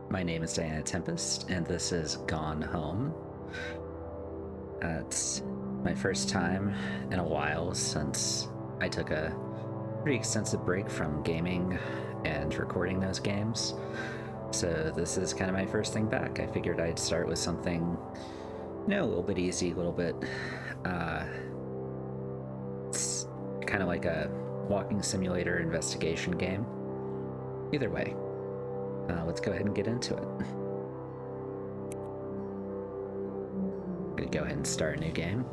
My name is Diana Tempest, and this is Gone Home. It's my first time in a while since I took a pretty extensive break from gaming and recording those games. So this is kind of my first thing back. I figured I'd start with something, a little bit easy, a little bit, it's kind of like a walking simulator investigation game. Either way, let's go ahead and get into it. I'm gonna go ahead and start a new game.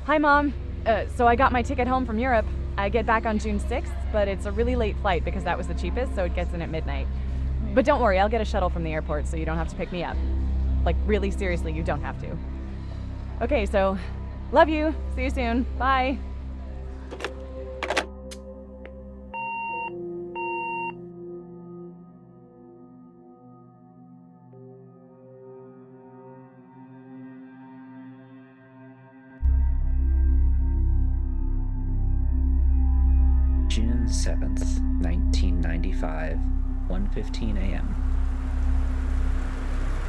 Hi, Mom. So I got my ticket home from Europe. I get back on June 6th, but it's a really late flight because that was the cheapest, so it gets in at midnight. But don't worry, I'll get a shuttle from the airport so you don't have to pick me up. Like, really seriously, you don't have to. Okay, so, love you. See you soon. Bye. June 7th, 1995, 1:15 a.m.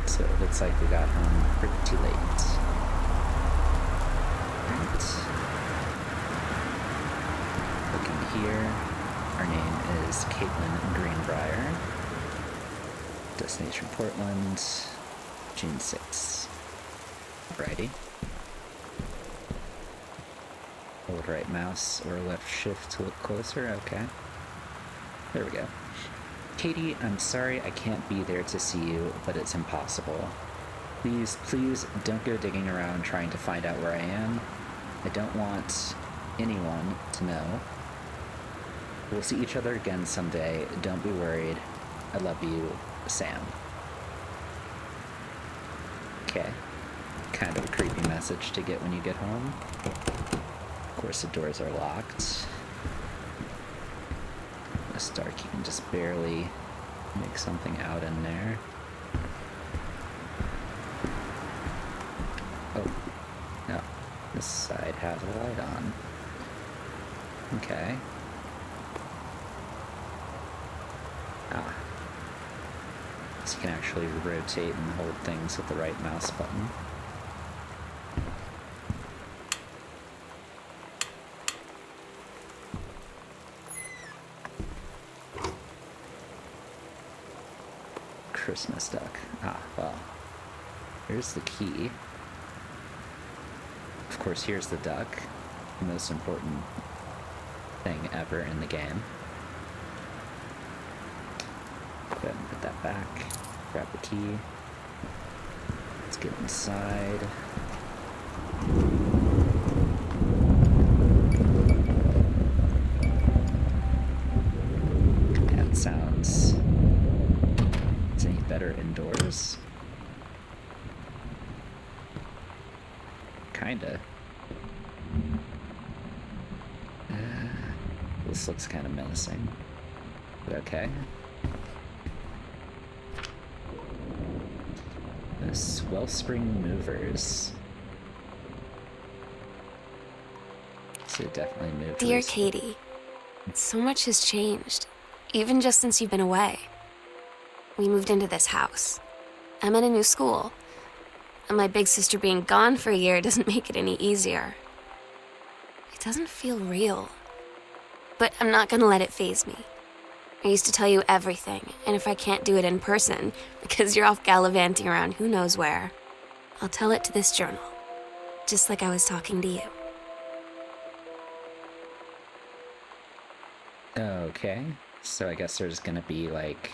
So it looks like we got home pretty late. Right. Looking here, our name is Caitlin Greenbrier. Destination Portland, June 6th. Alrighty. Hold right mouse or left shift to look closer. Okay. There we go. Katie, I'm sorry I can't be there to see you, but it's impossible. Please don't go digging around trying to find out where I am. I don't want anyone to know. We'll see each other again someday. Don't be worried. I love you, Sam. Okay. Kind of a creepy message to get when you get home. Of course, the doors are locked. This dark, you can just barely make something out in there. Oh, no. This side has a light on. Okay. Ah. So you can actually rotate and hold things with the right mouse button. Christmas duck. Ah, well. Here's the key. Of course, here's the duck. The most important thing ever in the game. Go ahead and put that back. Grab the key. Let's get inside. That sounds... any better indoors? Kinda. This looks kind of menacing. But okay. This Wellspring Movers. So definitely moved. Dear Katie, so much has changed, even just since you've been away. We moved into this house. I'm at a new school. And my big sister being gone for a year doesn't make it any easier. It doesn't feel real. But I'm not gonna let it faze me. I used to tell you everything, and if I can't do it in person, because you're off gallivanting around who knows where, I'll tell it to this journal. Just like I was talking to you. Okay. So I guess there's gonna be, like,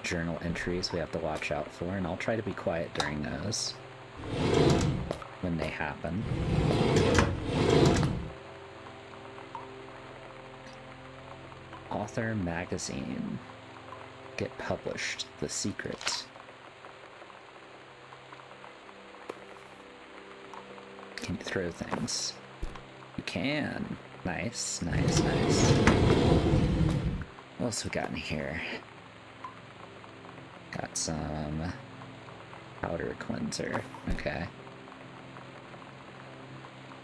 journal entries we have to watch out for, and I'll try to be quiet during those. when they happen. Author magazine. Get published. The secret. Can you throw things? You can. Nice, nice, nice. What else we got in here? Got some powder cleanser. Okay.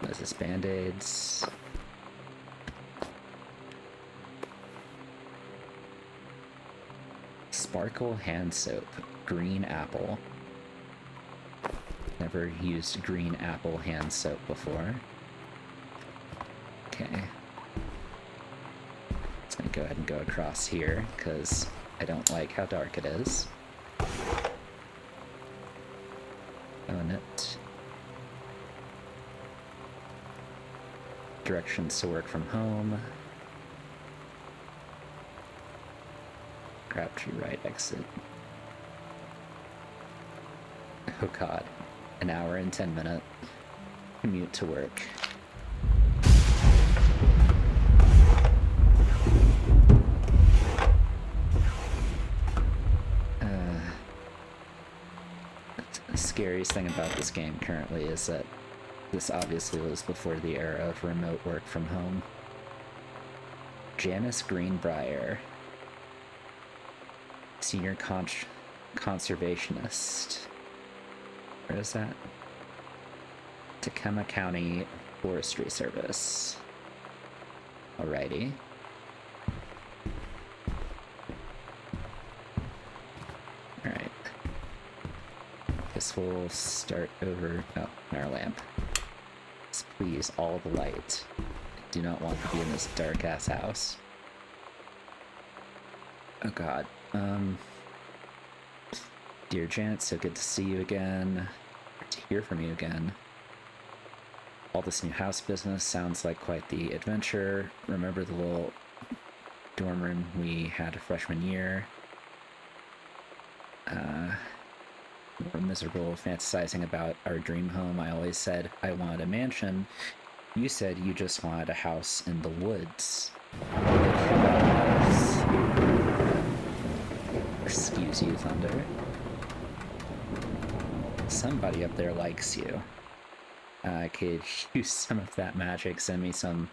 What is this? Band-aids. Sparkle hand soap. Green apple. Never used green apple hand soap before. Okay. Just gonna go ahead and go across here, because I don't like how dark it is. Own it. Directions to work from home. Crabtree right exit. Oh god. An hour and 10 minute commute to work. The scariest thing about this game currently is that this obviously was before the era of remote work from home. Janice Greenbrier, senior conservationist. Where is that? Tacoma County Forestry Service. Alrighty. Alright. Guess we'll start over. Oh, our lamp. Just please, all the light. I do not want to be in this dark ass house. Oh god. Dear Janet, so good to see you again. To hear from you again. All this new house business sounds like quite the adventure. Remember the little dorm room we had freshman year? We're miserable, fantasizing about our dream home. I always said I wanted a mansion. You said you just wanted a house in the woods. Excuse you, Thunder. Somebody up there likes you. I could use some of that magic. Send me some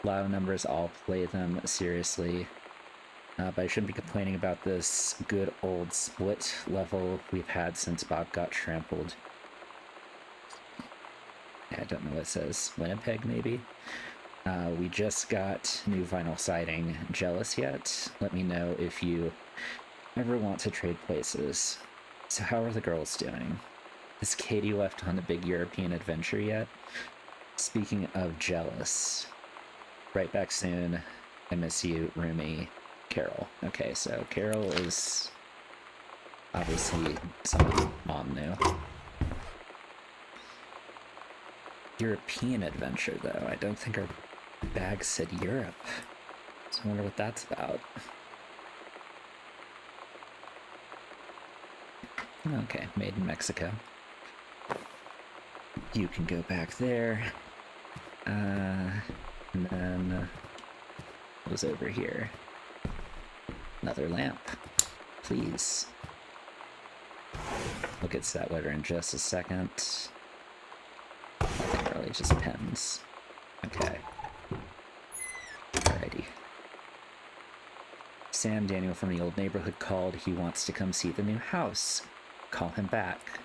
loud numbers. I'll play them seriously. But I shouldn't be complaining about this good old split level we've had since Bob got trampled. I don't know what it says. Winnipeg, maybe? We just got new vinyl siding. Jealous yet? Let me know if you ever want to trade places. So how are the girls doing? Has Katie left on the big European adventure yet? Speaking of jealous. Right back soon. I miss you, roomie. Carol. Okay, so Carol is obviously somebody Mom knew. European adventure, though. I don't think our bag said Europe. So I wonder what that's about. Okay, made in Mexico. You can go back there. And then what was over here? Another lamp. Please. We'll get to that later in just a second. Nothing really, just pens. Okay. Alrighty. Sam, Daniel from the old neighborhood called. He wants to come see the new house. Call him back.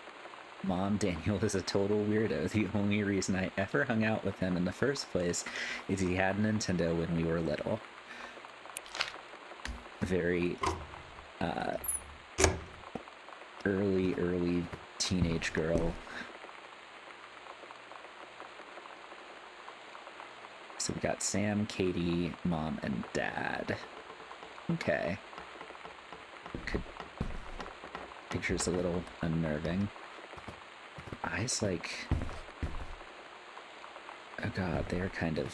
Mom, Daniel is a total weirdo. The only reason I ever hung out with him in the first place is he had a Nintendo when we were little. Very, early teenage girl. So we got Sam, Katie, Mom, and Dad. Okay. Picture's a little unnerving. Eyes like... Oh god, they're kind of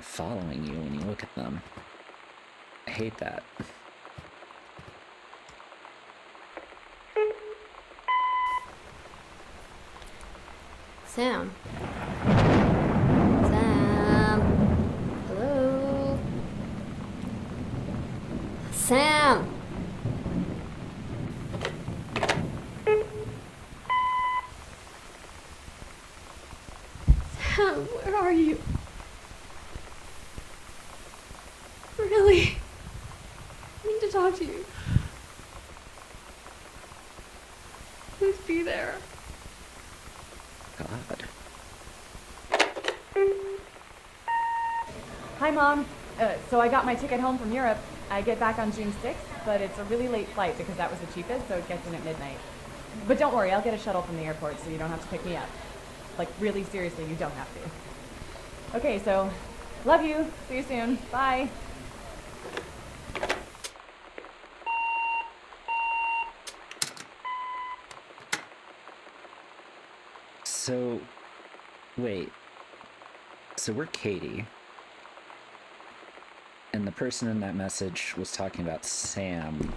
following you when you look at them. I hate that. Sam. Sam. Hello. Sam. Sam, where are you? Really? I need to talk to you. Please be there. God. Hi, Mom. So I got my ticket home from Europe. I get back on June 6th, but it's a really late flight because that was the cheapest, so it gets in at midnight. But don't worry, I'll get a shuttle from the airport so you don't have to pick me up. Like, really seriously, you don't have to. Okay, so love you. See you soon. Bye. So, wait. So we're Katie. And the person in that message was talking about Sam.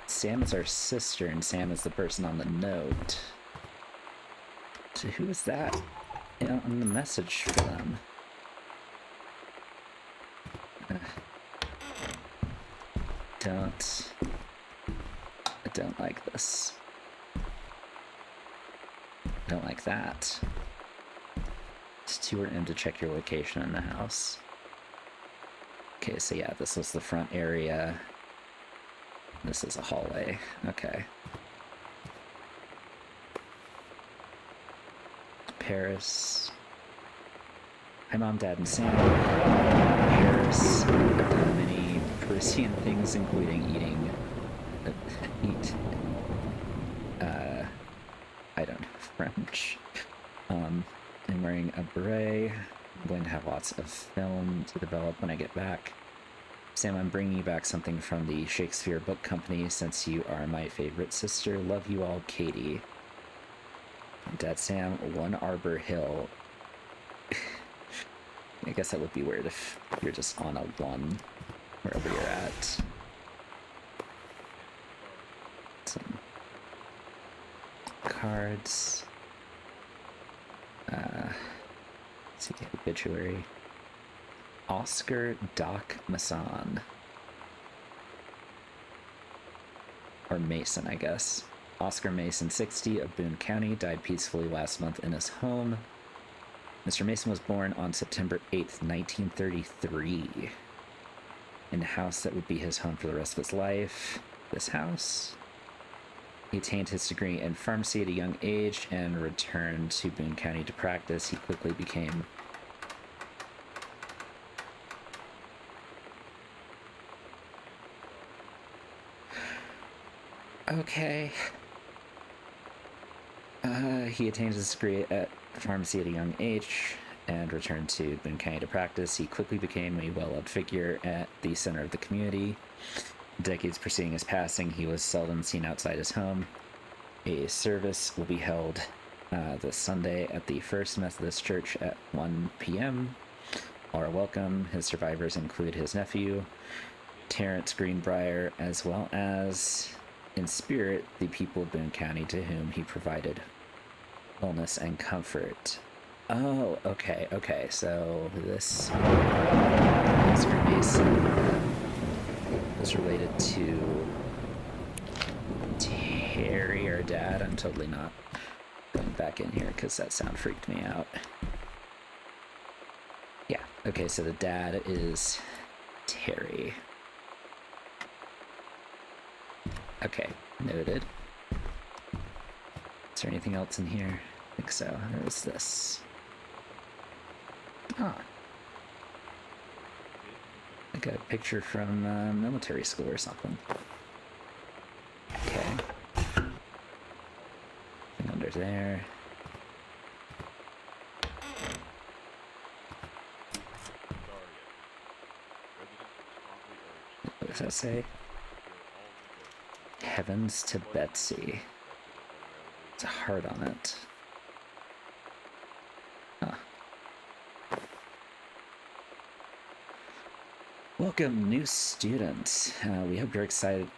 Sam is our sister, and Sam is the person on the note. So who is that on the message for them? I don't like this. I don't like that. It's 2 AM to check your location in the house. Okay, so yeah, this was the front area. This is a hallway. Okay. Paris. Hi, Mom, Dad, and Sam. Paris. I've done many Parisian things, including I don't know, French. I'm wearing a beret. I'm going to have lots of film to develop when I get back. Sam, I'm bringing you back something from the Shakespeare Book Company since you are my favorite sister. Love you all, Katie. Dad, Sam, 1 Arbor Hill. I guess that would be weird if you're just on a 1 wherever you're at. Some cards. Let's see, obituary. Oscar Doc Masson. Or Mason, I guess. Oscar Mason, 60, of Boone County, died peacefully last month in his home. Mr. Mason was born on September 8th, 1933, in a house that would be his home for the rest of his life. This house. He attained his degree in pharmacy at a young age and returned to Boone County to practice. He quickly became okay. He attained his degree at pharmacy at a young age and returned to Boone County to practice. He quickly became a well-loved figure at the center of the community. Decades preceding his passing, he was seldom seen outside his home. A service will be held this Sunday at the First Methodist Church at 1 p.m. All are welcome. His survivors include his nephew, Terrence Greenbrier, as well as, in spirit, the people of Boone County to whom he provided wellness and comfort. Oh, okay, so this Mr. Mason was related to Terry, our dad. I'm totally not going back in here because that sound freaked me out. Yeah, okay, so the dad is Terry. Okay, noted. Is there anything else in here? I think so. There was this. Ah. Like a picture from military school or something. Okay. Nothing under there. What does that say? Heavens to Betsy. It's a heart on it. Huh. Welcome, new students. We hope you're excited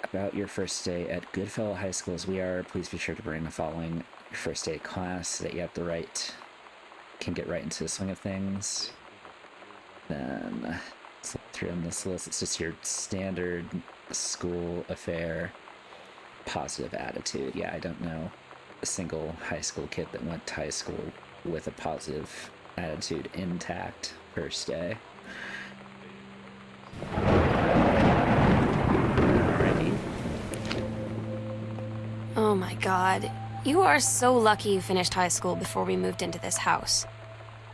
about your first day at Goodfellow High School as we are. Please be sure to bring the following first day of class so that you have the right, can get right into the swing of things. Then let's look through on this list. It's just your standard school affair, positive attitude. Yeah, I don't know a single high school kid that went to high school with a positive attitude intact first day. Alrighty. Oh my god. You are so lucky you finished high school before we moved into this house.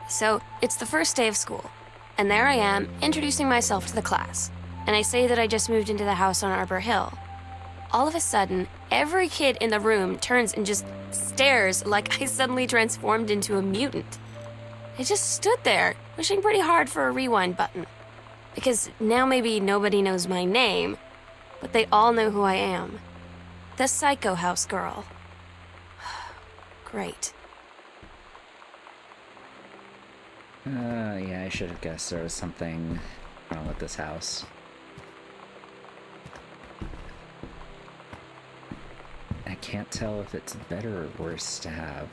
So, it's the first day of school, and there I am, introducing myself to the class. And I say that I just moved into the house on Arbor Hill. All of a sudden, every kid in the room turns and just stares like I suddenly transformed into a mutant. I just stood there, wishing pretty hard for a rewind button. Because now maybe nobody knows my name, but they all know who I am. The Psycho House girl. Great. Yeah, I should have guessed there was something wrong with this house. I can't tell if it's better or worse to have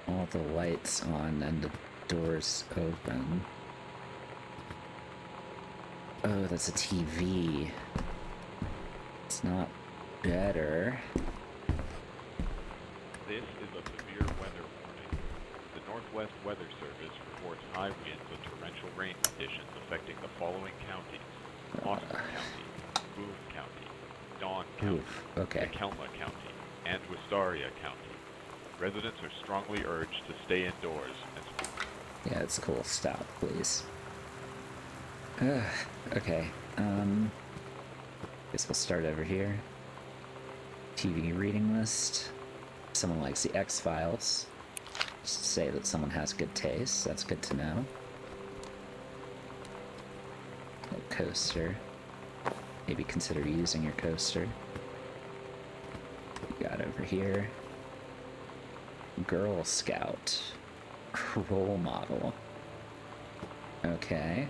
all the lights on and the doors open. Oh, that's a TV. It's not better. This is a severe weather warning. The Northwest Weather Service reports high winds and torrential rain conditions affecting the following counties: Austin County, Boone County, Dawn County, Oof, okay. Kelma County, and Wistaria County. Residents are strongly urged to stay indoors and Yeah, it's cool. Stop, please. Okay, guess we'll start over here. TV reading list. Someone likes the X-Files. Just say that someone has good taste. That's good to know. A coaster. Maybe consider using your coaster. We got over here. Girl Scout. Role model. Okay.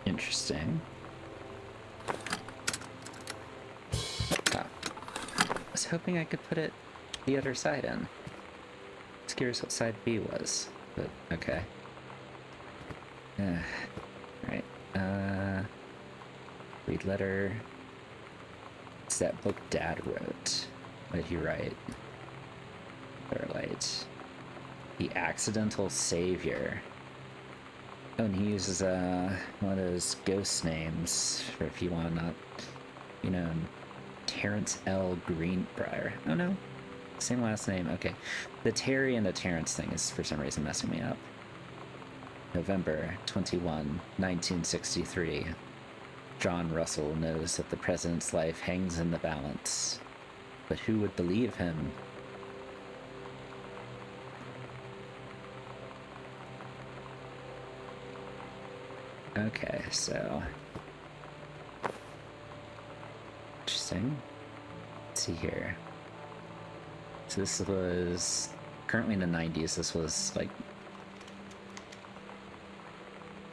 Interesting. Oh. I was hoping I could put it the other side in. I was curious what side B was, but okay. Right. Read letter. It's that book Dad wrote. What did he write? Starlight. The Accidental Savior. Oh, and he uses one of those ghost names for if you want to not, you know, Terrence L. Greenbrier. Oh no, same last name. Okay, the Terry and the Terrence thing is for some reason messing me up. November 21, 1963. John Russell knows that the president's life hangs in the balance, but who would believe him? Okay, so interesting. Let's see here. So this was currently in the 90s. This was like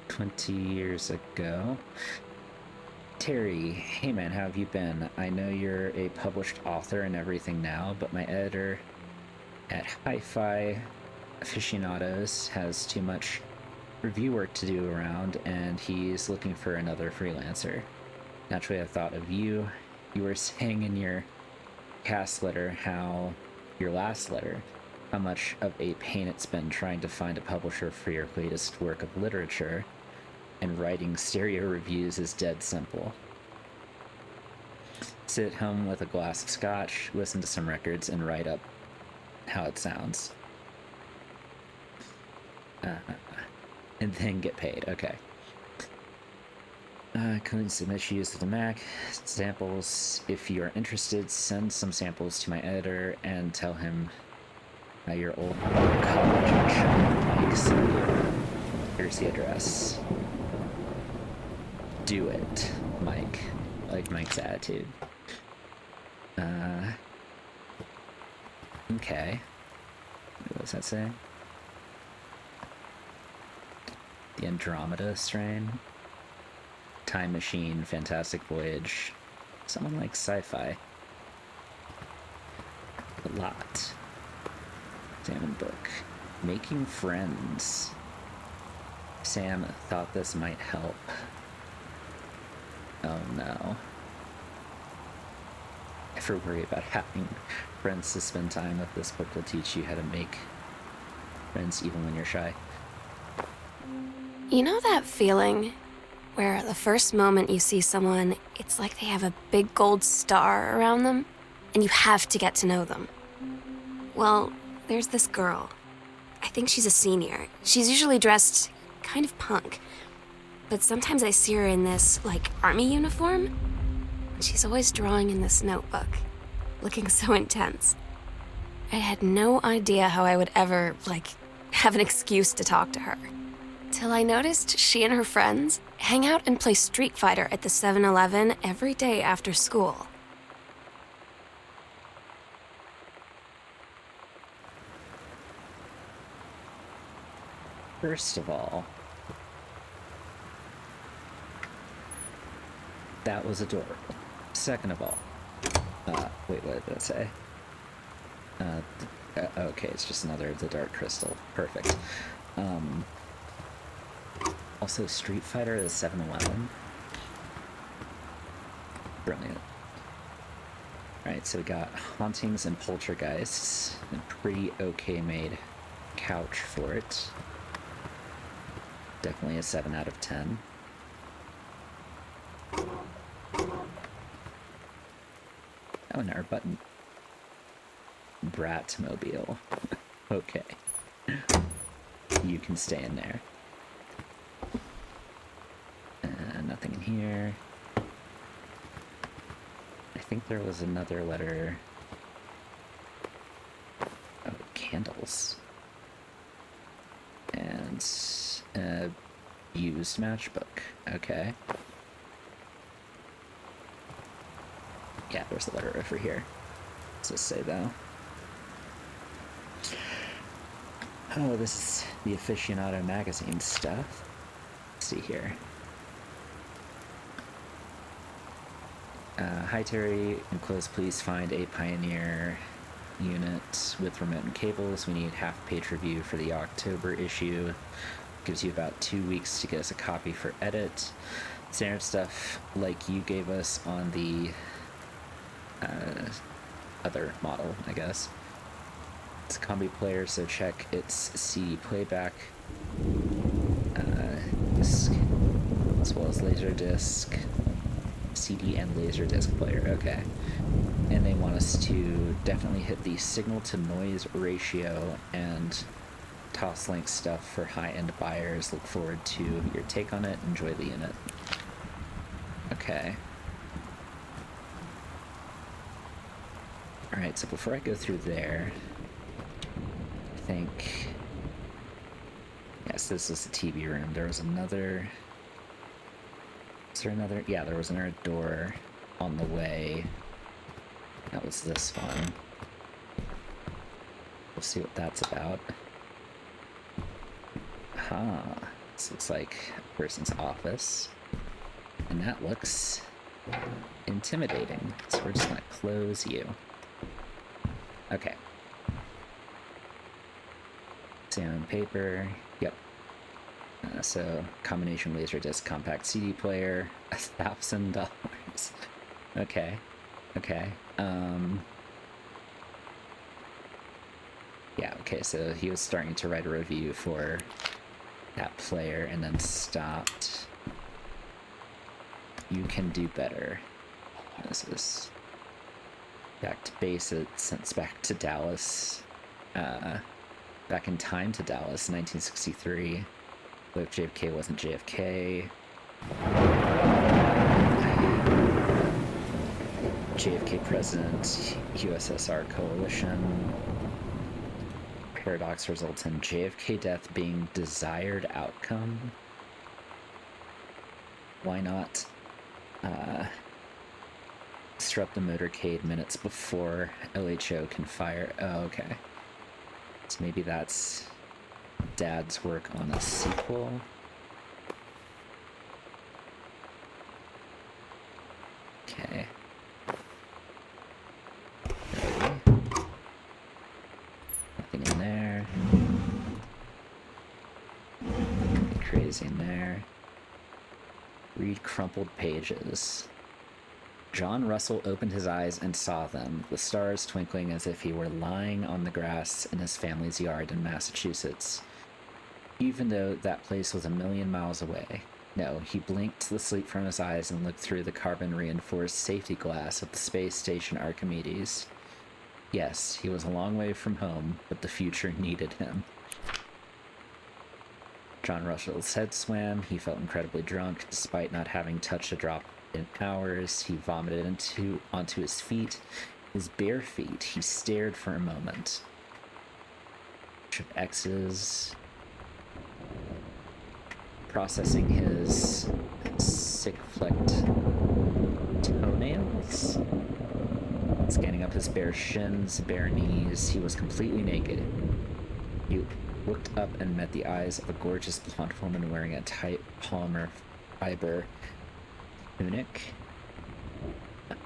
20 years ago. Terry, hey man, how have you been? I know you're a published author and everything now, but my editor at Hi-Fi Aficionados has too much review work to do around, and he's looking for another freelancer. Naturally, I thought of you. You were saying in your cast letter your last letter, how much of a pain it's been trying to find a publisher for your latest work of literature, and writing stereo reviews is dead simple. Sit at home with a glass of scotch, listen to some records, and write up how it sounds. And then get paid. Okay. Can submit you to the Mac samples. If you are interested, send some samples to my editor and tell him your old college chum Mike sent you. Here's the address. Do it, Mike. I like Mike's attitude. Okay. What does that say? The Andromeda strain. Time Machine, Fantastic Voyage. Someone likes sci-fi. A lot. Examine book. Making Friends. Sam thought this might help. Oh no. Never worry about having friends to spend time with. This book will teach you how to make friends even when you're shy. You know that feeling where the first moment you see someone, it's like they have a big gold star around them, and you have to get to know them? Well, there's this girl. I think she's a senior. She's usually dressed kind of punk, but sometimes I see her in this, like, army uniform, and she's always drawing in this notebook, looking so intense. I had no idea how I would ever, like, have an excuse to talk to her. Till I noticed she and her friends hang out and play Street Fighter at the 7-Eleven every day after school. First of all, that was adorable. Second of all, wait, what did that say? Okay, it's just another of the Dark Crystal. Perfect. Also, Street Fighter at the 7-Eleven. Brilliant. Alright, so we got Hauntings and Poltergeists. A pretty okay made couch for it. Definitely a 7 out of 10. Oh, and our button. Bratmobile. Okay. You can stay in there. Nothing in here. I think there was another letter. Oh, candles. And a used matchbook. Okay. Yeah, there's the letter over here. What's this say, though? Oh, this is the Aficionado magazine stuff. Let's see here. Hi Terry, enclosed please find a Pioneer unit with remote and cables. We need half-page review for the October issue. Gives you about 2 weeks to get us a copy for edit. Standard stuff like you gave us on the other model, I guess. It's a combi player, so check its CD playback disc, as well as Laserdisc. CD and Laserdisc player, okay. And they want us to definitely hit the signal to noise ratio and toss-link stuff for high-end buyers. Look forward to your take on it. Enjoy the unit. Okay. Alright, so before I go through there, I think... Yes, this is the TV room. There was another... Is there another? Yeah, there was another door on the way. That was this one. We'll see what that's about. Aha. This looks like a person's office. And that looks intimidating. So we're just gonna close you. Okay. Sound paper. Yep. So, combination Laserdisc compact CD player, $1,000. Okay. Okay. Yeah, okay, so he was starting to write a review for that player and then stopped. You can do better. This is back to basics, since back to Dallas. Back in time to Dallas, 1963. What if JFK wasn't JFK? JFK President, USSR Coalition. Paradox results in JFK death being desired outcome. Why not disrupt the motorcade minutes before LHO can fire? Oh, okay. So maybe that's Dad's work on a sequel. Okay. Ready. Nothing in there. Nothing crazy in there. Read crumpled pages. John Russell opened his eyes and saw them, the stars twinkling as if he were lying on the grass in his family's yard in Massachusetts. Even though that place was a million miles away. No, he blinked the sleep from his eyes and looked through the carbon-reinforced safety glass of the space station Archimedes. Yes, he was a long way from home, but the future needed him. John Russell's head swam. He felt incredibly drunk, despite not having touched a drop in hours. He vomited onto his feet, his bare feet. He stared for a moment. X's. Processing his sick-flecked toenails. Scanning up his bare shins, bare knees. He was completely naked. He looked up and met the eyes of a gorgeous blonde woman wearing a tight polymer fiber tunic,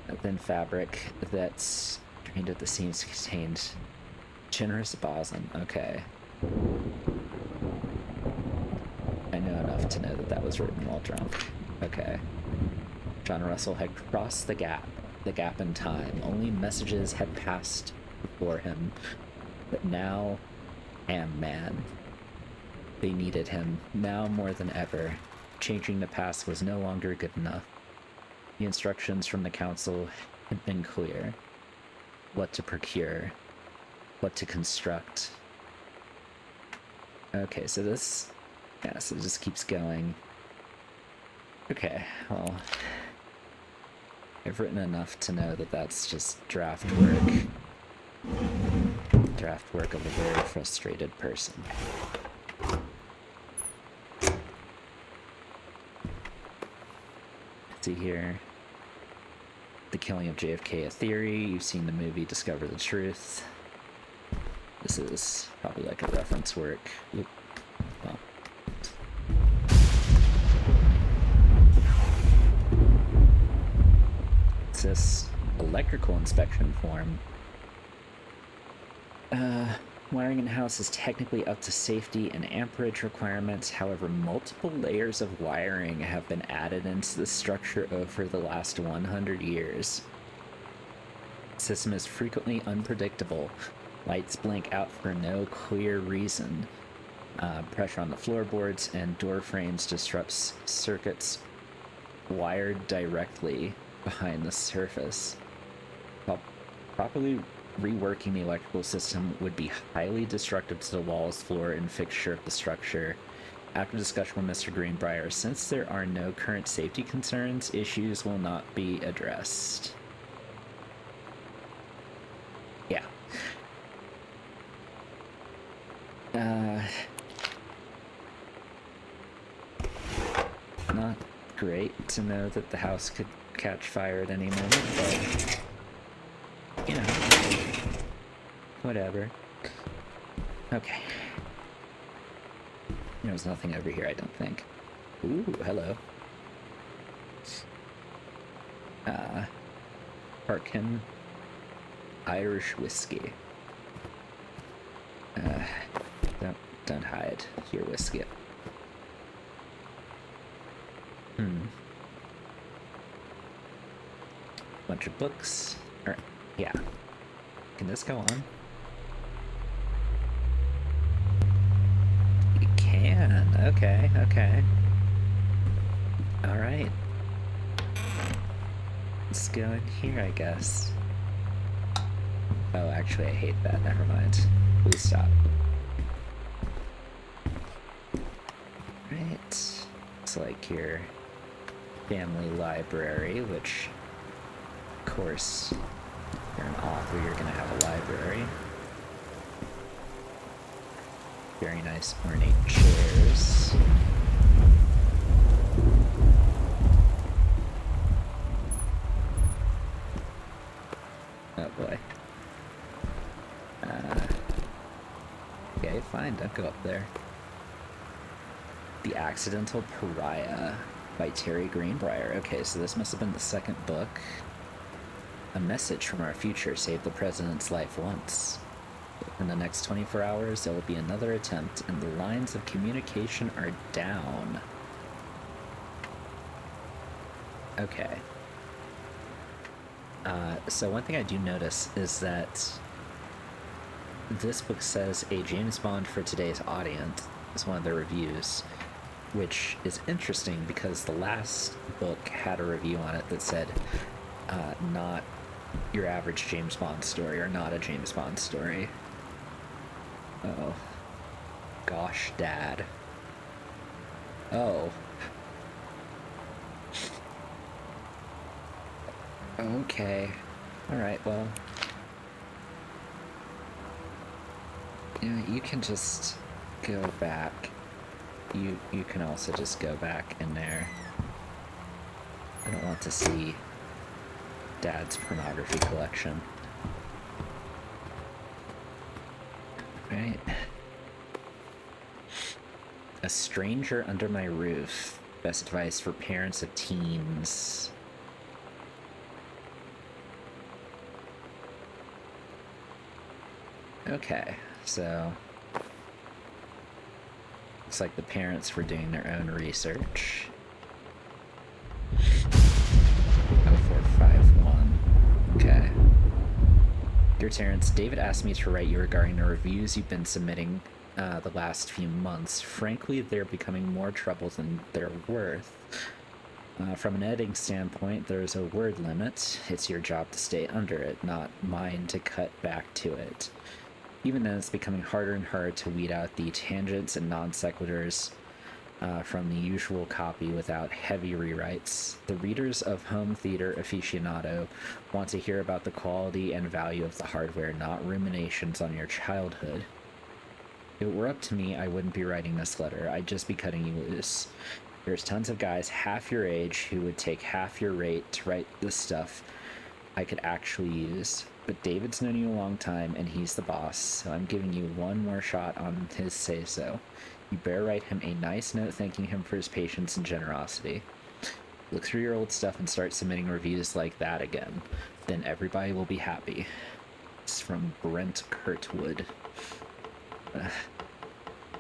a thin fabric that strained at the seams contained generous boson. Okay. I know enough to know that that was written while drunk. Okay. John Russell had crossed the gap in time. Only messages had passed before him, but now man. They needed him, now more than ever. Changing the past was no longer good enough. The instructions from the council had been clear. What to procure, what to construct. Okay, so this... yeah, so it just keeps going. Okay, well... I've written enough to know that that's just draft work. Draft work of a very frustrated person. Let's see here. The killing of JFK, a theory. You've seen the movie Discover the Truth. This is probably like a reference work. Oop. Well. It's this electrical inspection form. Wiring in the house is technically up to safety and amperage requirements. However, multiple layers of wiring have been added into the structure over the last 100 years. The system is frequently unpredictable. Lights blink out for no clear reason. Pressure on the floorboards and door frames disrupts circuits wired directly behind the surface. While properly reworking the electrical system would be highly destructive to the walls, floor, and fixture of the structure. After discussion with Mr. Greenbrier, since there are no current safety concerns, issues will not be addressed. Yeah. Not great to know that the house could catch fire at any moment, but, you know, whatever. Okay. There's nothing over here, I don't think. Ooh, hello. Parkin Irish whiskey. Don't hide your whiskey. Bunch of books. Yeah. Can this go on? It can. Okay, okay. Alright. Let's go in here, I guess. Oh, actually, I hate that. Never mind. Please stop. Right. It's like your family library, which course, if you're an author, you're gonna have a library. Very nice ornate chairs. Oh boy. Okay, fine, don't go up there. The Accidental Pariah by Terry Greenbrier. Okay, so this must have been the second book. A message from our future saved the president's life once. In the next 24 hours, there will be another attempt, and the lines of communication are down. Okay. So one thing I do notice is that this book says a James Bond for today's audience is one of their reviews, which is interesting because the last book had a review on it that said, not your average James Bond story, or not a James Bond story. Oh. Gosh, Dad. Oh. Okay. Alright, well. Yeah, you can just go back. You can also just go back in there. I don't want to see Dad's pornography collection. Right. A Stranger Under My Roof. Best advice for parents of teens. Okay, so looks like the parents were doing their own research. 0451. Okay. Dear Terrence, David asked me to write you regarding the reviews you've been submitting the last few months. Frankly, they're becoming more trouble than they're worth. From an editing standpoint, there's a word limit. It's your job to stay under it, not mine to cut back to it. Even then, it's becoming harder and harder to weed out the tangents and non sequiturs from the usual copy without heavy rewrites. The readers of Home Theater Aficionado want to hear about the quality and value of the hardware, not ruminations on your childhood. If it were up to me, I wouldn't be writing this letter. I'd just be cutting you loose. There's tons of guys half your age who would take half your rate to write the stuff I could actually use. But David's known you a long time, and he's the boss, so I'm giving you one more shot on his say-so. You better write him a nice note thanking him for his patience and generosity. Look through your old stuff and start submitting reviews like that again. Then everybody will be happy. It's from Brent Kurtwood.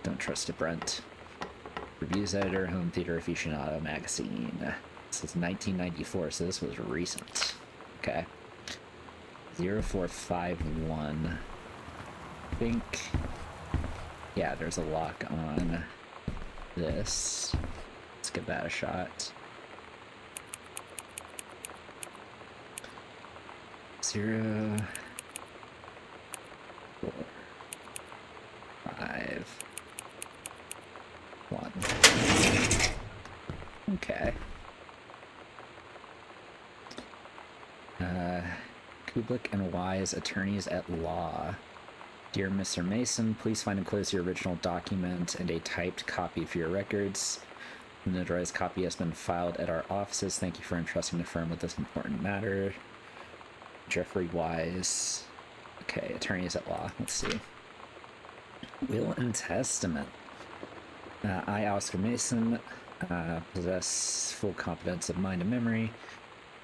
Don't trust a Brent. Reviews editor, Home Theater Aficionado magazine. This is 1994, so this was recent. Okay. 0451. I think... yeah, there's a lock on this. Let's give that a shot. 0... 4... 5... 1. Okay. Kublik and Wise, attorneys at law. Dear Mr. Mason, please find and close your original document and a typed copy for your records. The notarized copy has been filed at our offices. Thank you for entrusting the firm with this important matter. Jeffrey Wise. Okay, attorneys at law. Let's see. Will and Testament. I, Oscar Mason, possess full competence of mind and memory,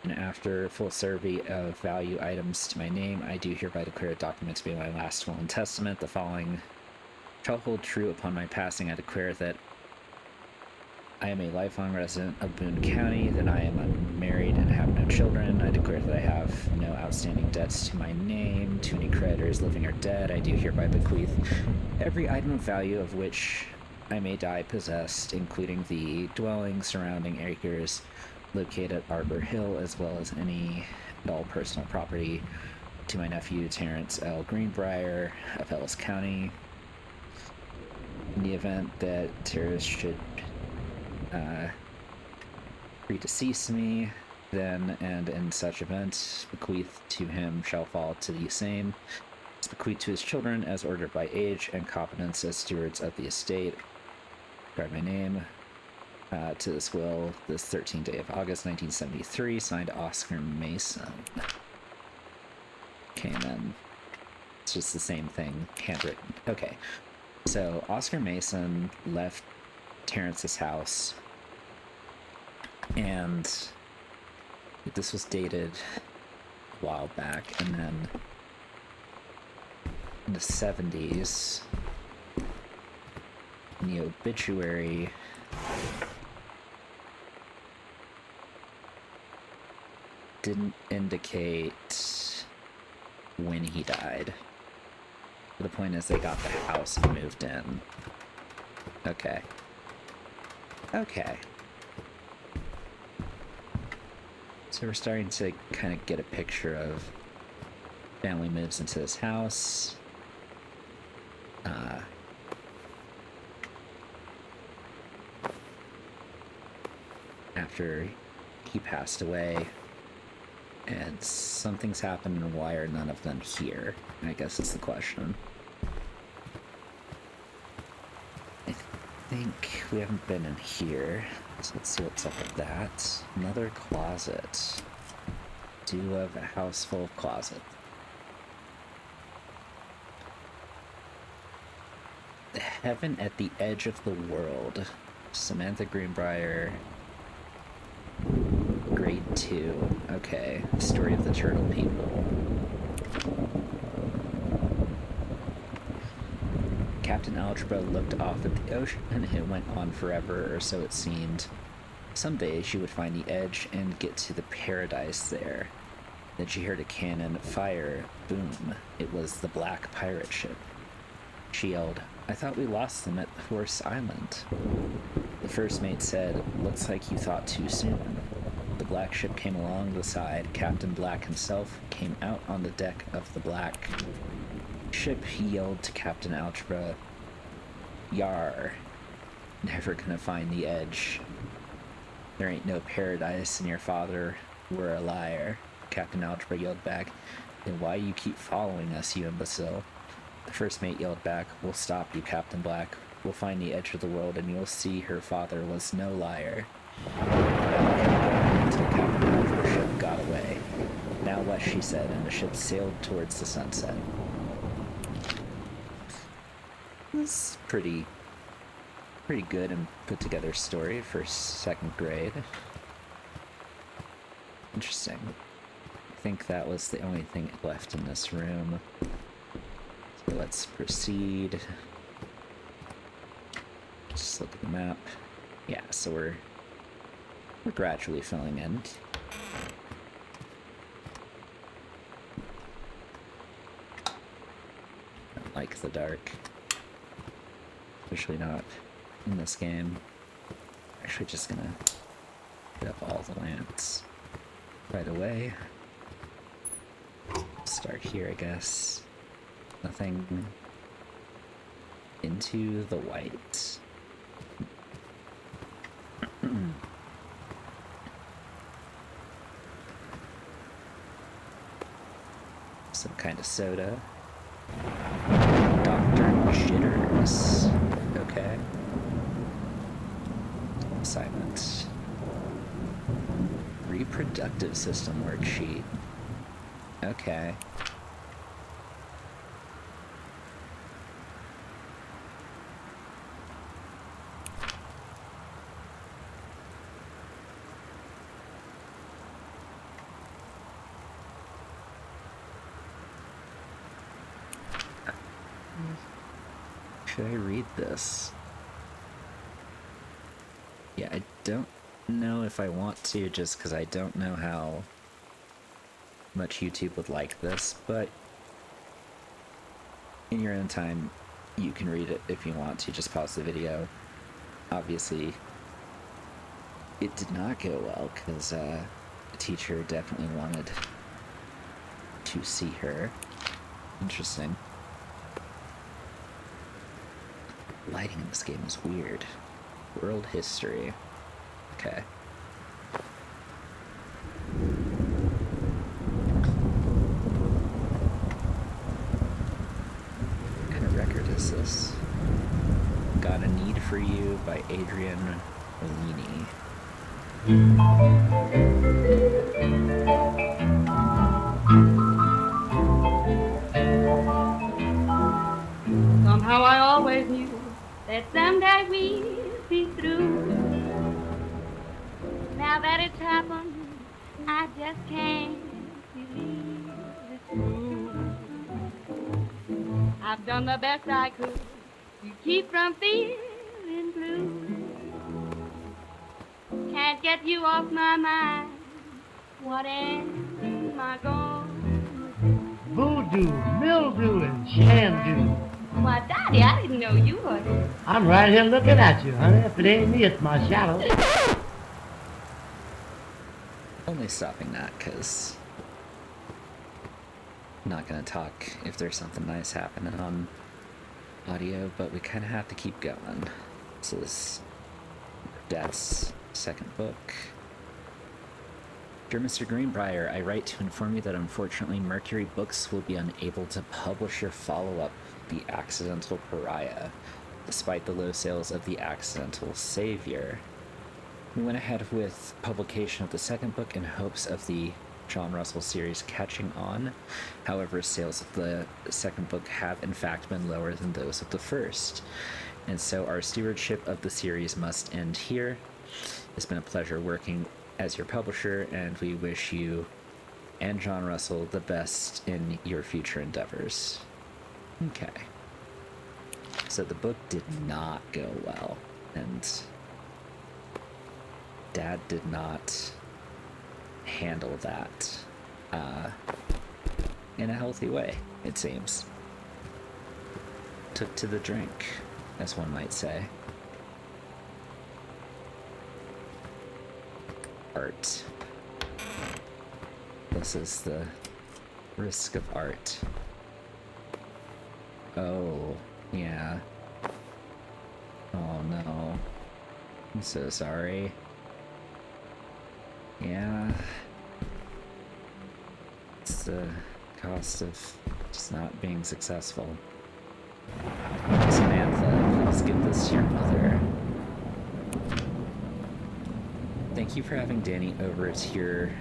and after full survey of value items to my name, I do hereby declare a document to be my last will and testament. The following shall hold true upon my passing. I declare that I am a lifelong resident of Boone County, that I am unmarried and have no children. I declare that I have no outstanding debts to my name, to any creditors living or dead. I do hereby bequeath every item of value of which I may die possessed, including the dwelling, surrounding acres located at Arbor Hill, as well as any and all personal property, to my nephew Terrence L. Greenbrier of Ellis County. In the event that terrorists should predecease me, then and in such event, bequeathed to him shall fall to the same, is bequeathed to his children as ordered by age and competence as stewards of the estate. By my name, to this will, this 13th day of August, 1973, signed Oscar Mason. Okay, and then it's just the same thing, handwritten. Okay, so Oscar Mason left Terrence's house, and this was dated a while back, and then in the 70s, in the obituary, didn't indicate when he died. But the point is they got the house and moved in. Okay. Okay. So we're starting to kind of get a picture of family moves into this house. After he passed away, and something's happened, and why are none of them here? I guess is the question. I think we haven't been in here, so let's see what's up with that. Another closet. Do love a house full of closets. Heaven at the Edge of the World. Samantha Greenbrier. Grade 2. Okay. Story of the Turtle People. Captain Algebra looked off at the ocean, and it went on forever, or so it seemed. Someday she would find the edge and get to the paradise there. Then she heard a cannon fire. Boom. It was the black pirate ship. She yelled, "I thought we lost them at Horse Island." The first mate said, "Looks like you thought too soon." The black ship came along the side. Captain Black himself came out on the deck of the black ship. He yelled to Captain Algebra, "Yar, never gonna find the edge. There ain't no paradise, and your father were a liar." Captain Algebra yelled back, "Then why you keep following us, you imbecile?" The first mate yelled back, "We'll stop you, Captain Black. We'll find the edge of the world, and you'll see her father was no liar." Until Captain Algebra's ship got away. "Now west," she said, and the ship sailed towards the sunset. This pretty good and put together story for second grade. Interesting. I think that was the only thing left in this room. So let's proceed. Just look at the map. Yeah, so we're gradually filling in. Don't like the dark. Especially not in this game. Actually just gonna put up all the lamps right away. Start here, I guess. Nothing into the white. Some kind of soda. Dr. Jitters. Okay. Assignment. Reproductive system worksheet. Okay. Should I read this? Yeah, I don't know if I want to, just because I don't know how much YouTube would like this, but in your own time, you can read it if you want to. Just pause the video. Obviously, it did not go well, because the teacher definitely wanted to see her. Interesting. Lighting in this game is weird. World history. Okay. is this? Got a Need for You by Adrian Bellini. Somehow I always knew that someday we'd be through. Now that it's happened, I just can't believe it's true. I've done the best I could to keep from feeling blue. Can't get you off my mind. What am I gonna do? Voodoo, mildew, and shandu. Why, Daddy, I didn't know you were here. I'm right here looking at you, honey. If it ain't me, it's my shadow. Only stopping that because I'm not going to talk if there's something nice happening on audio, but we kind of have to keep going. This is Dad's second book. Dear Mr. Greenbrier, I write to inform you that unfortunately Mercury Books will be unable to publish your follow-up, The Accidental Pariah, despite the low sales of The Accidental Savior. We went ahead with publication of the second book in hopes of the John Russell series catching on. However, sales of the second book have in fact been lower than those of the first. And so our stewardship of the series must end here. It's been a pleasure working as your publisher, and we wish you and John Russell the best in your future endeavors. Okay. So the book did not go well, and Dad did not handle that in a healthy way, it seems. Took to the drink, as one might say. Art. This is the risk of art. Oh, yeah. Oh no. I'm so sorry. Yeah. It's the cost of just not being successful. Samantha, please give this to your mother. Thank you for having Danny over to your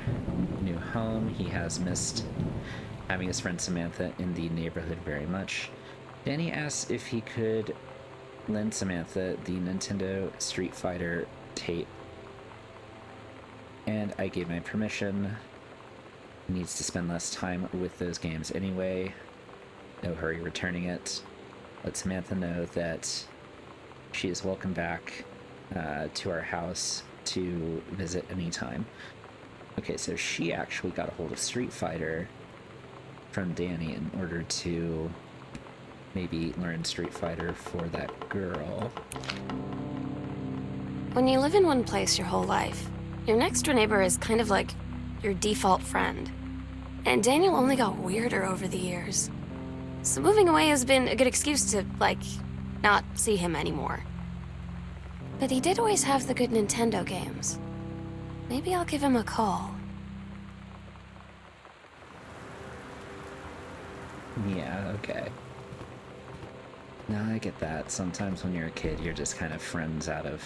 new home. He has missed having his friend Samantha in the neighborhood very much. Danny asked if he could lend Samantha the Nintendo Street Fighter tape, and I gave my permission. He needs to spend less time with those games anyway. No hurry returning it. Let Samantha know that she is welcome back to our house to visit anytime. Okay, so she actually got a hold of Street Fighter from Danny in order to maybe learn Street Fighter for that girl. When you live in one place your whole life, your next door neighbor is kind of like your default friend. And Daniel only got weirder over the years. So moving away has been a good excuse to, like, not see him anymore. But he did always have the good Nintendo games. Maybe I'll give him a call. Yeah, okay. No, I get that. Sometimes when you're a kid, you're just kind of friends out of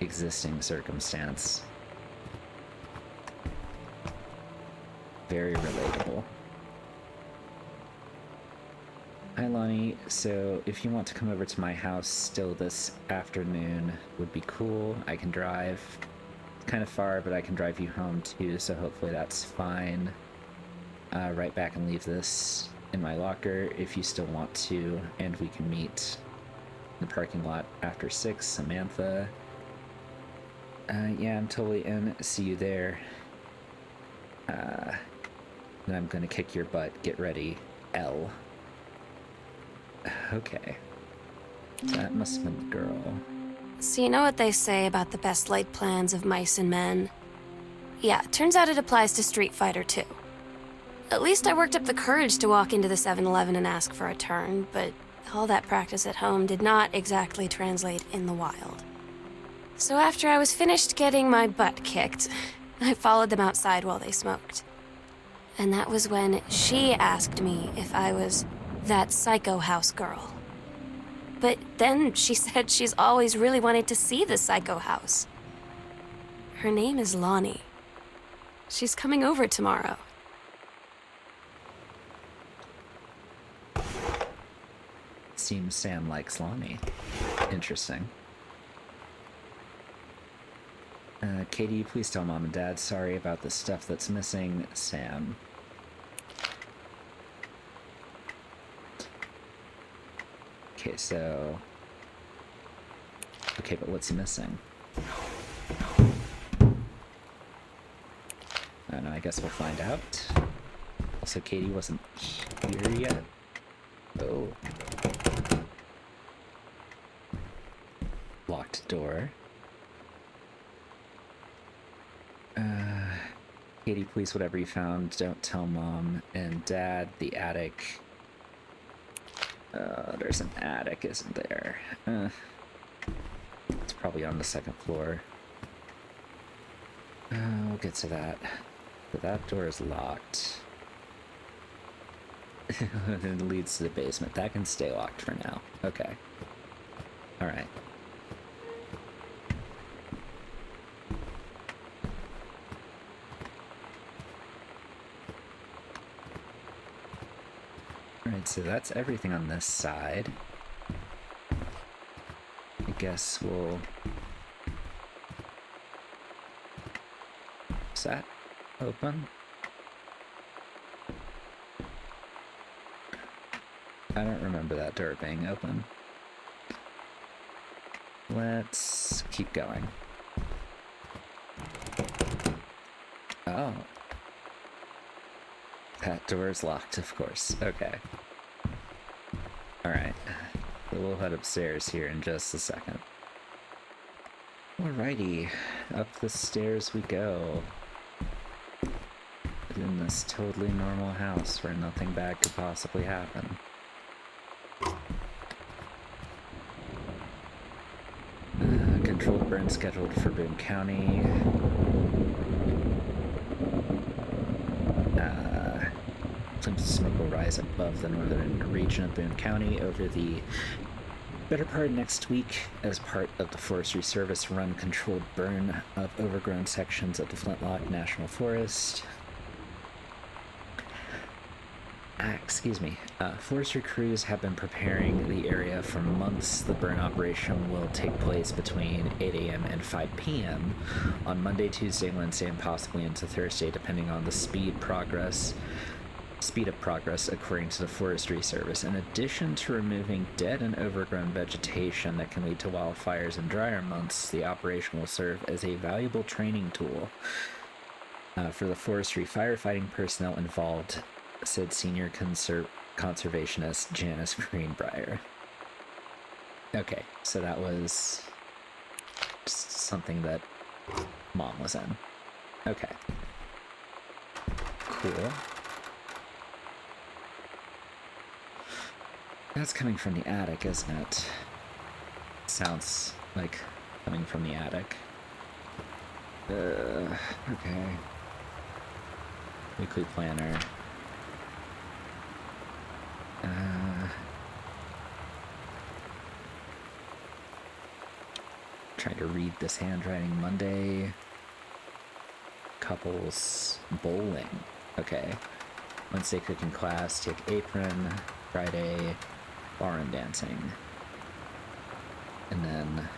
existing circumstance. Very relatable. Hi, Lonnie. So, if you want to come over to my house still this afternoon, would be cool. I can drive. It's kind of far, but I can drive you home too, so hopefully that's fine. Right back and leave this in my locker if you still want to, and we can meet in the parking lot after 6. Samantha. Yeah, I'm totally in. See you there. Then I'm gonna kick your butt. Get ready. L. Okay. That must have been the girl. So you know what they say about the best laid plans of mice and men? Yeah, turns out it applies to Street Fighter too. At least I worked up the courage to walk into the 7-Eleven and ask for a turn, but all that practice at home did not exactly translate in the wild. So after I was finished getting my butt kicked, I followed them outside while they smoked. And that was when she asked me if I was that psycho house girl But then she said she's always really wanted to see the psycho house. Her name is Lonnie. She's coming over tomorrow. Seems Sam likes Lonnie. Interesting. Katie, please tell Mom and Dad sorry about the stuff that's missing. Sam. Okay, so... Okay, but what's missing? I don't know, I guess we'll find out. Also, Katie wasn't here yet. Oh. Locked door. Katie, please, whatever you found, don't tell Mom and Dad. The attic. There's an attic, isn't there? It's probably on the second floor. We'll get to that. But that door is locked. It leads to the basement. That can stay locked for now. Okay. Alright. Alright, so that's everything on this side. I guess we'll... Is that open? I don't remember that door being open. Let's keep going. Oh. That door is locked, of course. Okay. Alright. So we'll head upstairs here in just a second. Alrighty. Up the stairs we go. In this totally normal house where nothing bad could possibly happen. Controlled burn scheduled for Boone County. Plumes of smoke will rise above the northern region of Boone County over the better part of next week as part of the Forestry Service run controlled burn of overgrown sections of the Flintlock National Forest. Excuse me. Forestry crews have been preparing the area for months. The burn operation will take place between 8 a.m. and 5 p.m. on Monday, Tuesday, Wednesday, and possibly into Thursday, depending on the speed of progress according to the Forestry Service. In addition to removing dead and overgrown vegetation that can lead to wildfires in drier months, the operation will serve as a valuable training tool for the forestry firefighting personnel involved, said senior conservationist Janice Greenbrier. Okay, so that was something that Mom was in. Okay. Cool. That's coming from the attic, isn't it? Sounds like coming from the attic. Okay. Weekly planner. Trying to read this handwriting. Monday. Couples bowling. Okay. Wednesday cooking class. Take apron. Friday bar and dancing. And then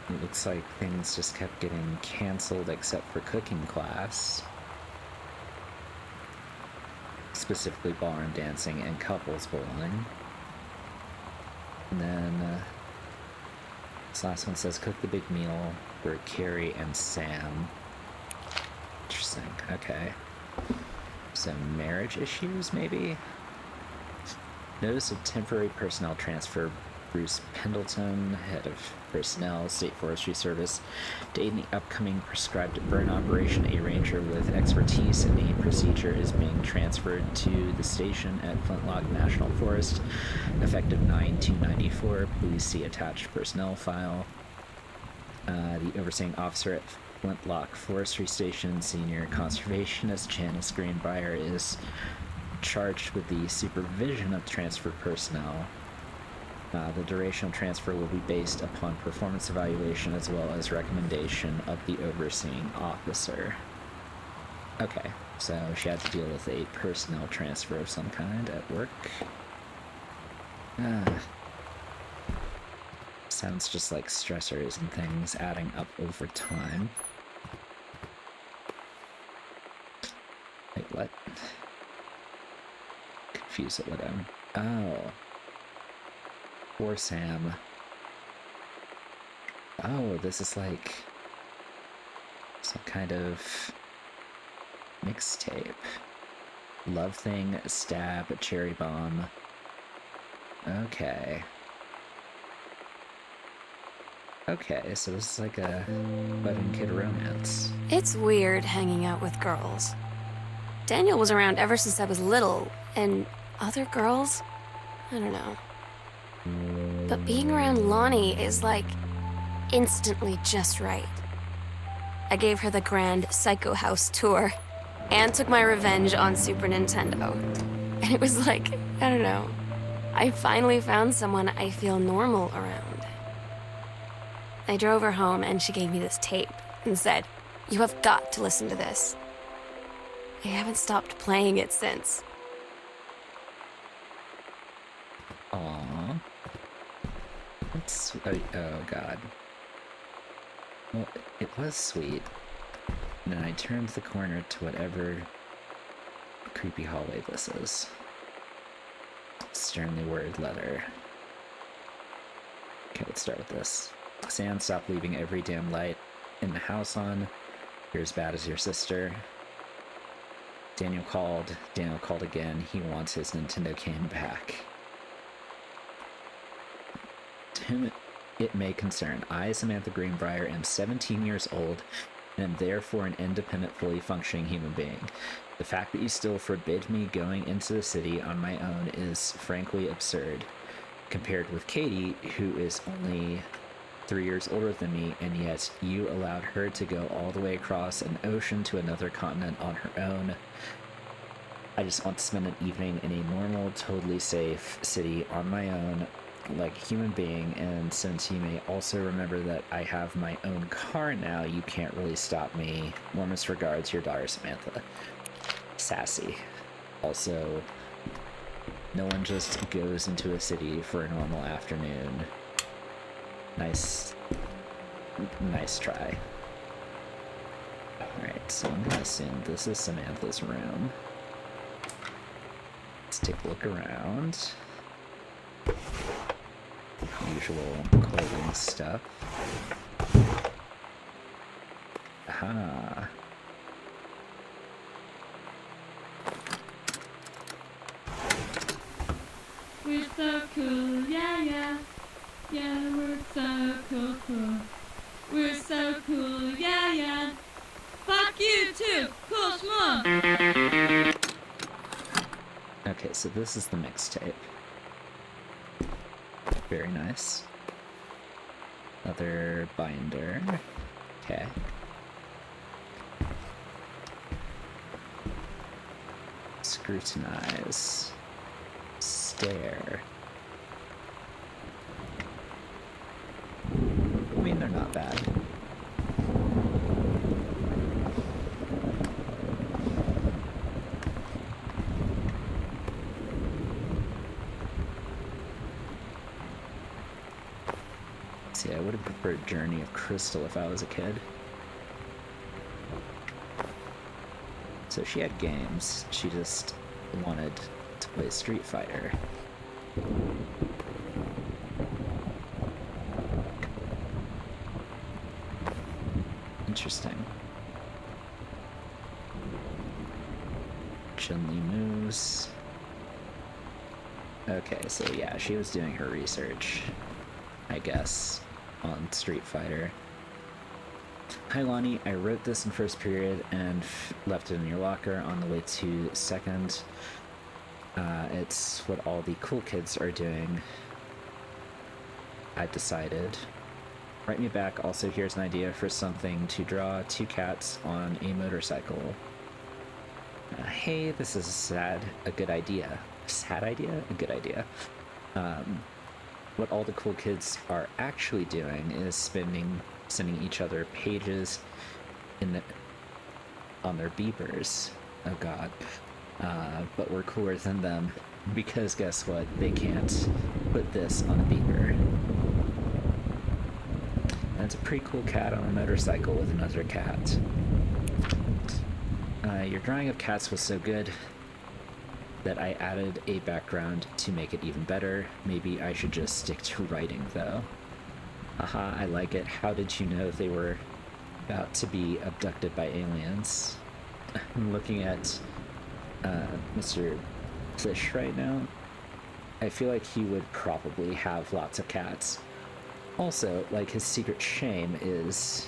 it looks like things just kept getting canceled except for cooking class. Specifically bar and dancing and couples bowling. And then this last one says cook the big meal for Carrie and Sam. Interesting. Okay. Some marriage issues, maybe? Notice of temporary personnel transfer. Bruce Pendleton, head of personnel, State Forestry Service, to aid in the upcoming prescribed burn operation. A ranger with expertise in the procedure is being transferred to the station at Flintlock National Forest, effective 9/2/94. Please see attached personnel file. The overseeing officer at Flintlock Forestry Station senior conservationist Janice Greenbrier is charged with the supervision of transfer personnel. The duration of transfer will be based upon performance evaluation as well as recommendation of the overseeing officer. Okay, so she had to deal with a personnel transfer of some kind at work. Sounds just like stressors and things adding up over time. Wait, what? Confused at what oh. Poor Sam. Oh, this is like some kind of mixtape. Love Thing, Stab, Cherry Bomb. Okay. Okay, so this is like a budding kid romance. It's weird hanging out with girls. Daniel was around ever since I was little, and other girls? I don't know. But being around Lonnie is like instantly just right. I gave her the grand Psycho House tour and took my revenge on Super Nintendo. And it was like, I don't know, I finally found someone I feel normal around. I drove her home and she gave me this tape and said, "You have got to listen to this." I haven't stopped playing it since. Aww. That's oh god. Well, it was sweet. And then I turned the corner to whatever creepy hallway this is. Sternly worded letter. Okay, let's start with this. Sam, stop leaving every damn light in the house on. You're as bad as your sister. Daniel called. Daniel called again. He wants his Nintendo game back. To whom it may concern, I, Samantha Greenbrier, am 17 years old and am therefore an independent, fully functioning human being. The fact that you still forbid me going into the city on my own is frankly absurd, compared with Katie, who is only 3 years older than me, and yet you allowed her to go all the way across an ocean to another continent on her own. I just want to spend an evening in a normal, totally safe city on my own, like a human being, and since you may also remember that I have my own car now, you can't really stop me. Warmest regards, your daughter Samantha. Sassy. Also, no one just goes into a city for a normal afternoon. Nice try. Alright, so I'm gonna assume this is Samantha's room. Let's take a look around. Usual clothing stuff. Aha. We're so cool, yeah, yeah. Yeah, we're so cool, cool. We're so cool, yeah, yeah. Fuck you too, cool schmuck. Okay, so this is the mixtape. Very nice. Another binder. Okay. Scrutinize. Stare. I mean, they're not bad. See, I would have preferred Journey of Crystal if I was a kid. So she had games, she just wanted to play Street Fighter. Interesting. Chun-Li moves. Okay, so yeah, she was doing her research, I guess, on Street Fighter. Hi Lonnie, I wrote this in first period and left it in your locker on the way to second. It's what all the cool kids are doing. I decided. Write me back. Also, here's an idea for something to draw 2 cats on a motorcycle. Hey, this is a good idea. Sad idea? A good idea. What all the cool kids are actually doing is sending each other pages on their beepers. Oh god. But we're cooler than them because guess what? They can't put this on a beeper. And it's a pretty cool cat on a motorcycle with another cat. Your drawing of cats was so good that I added a background to make it even better. Maybe I should just stick to writing, though. Aha, I like it. How did you know they were about to be abducted by aliens? I'm looking at Mr. Plish right now. I feel like he would probably have lots of cats. Also, like, his secret shame is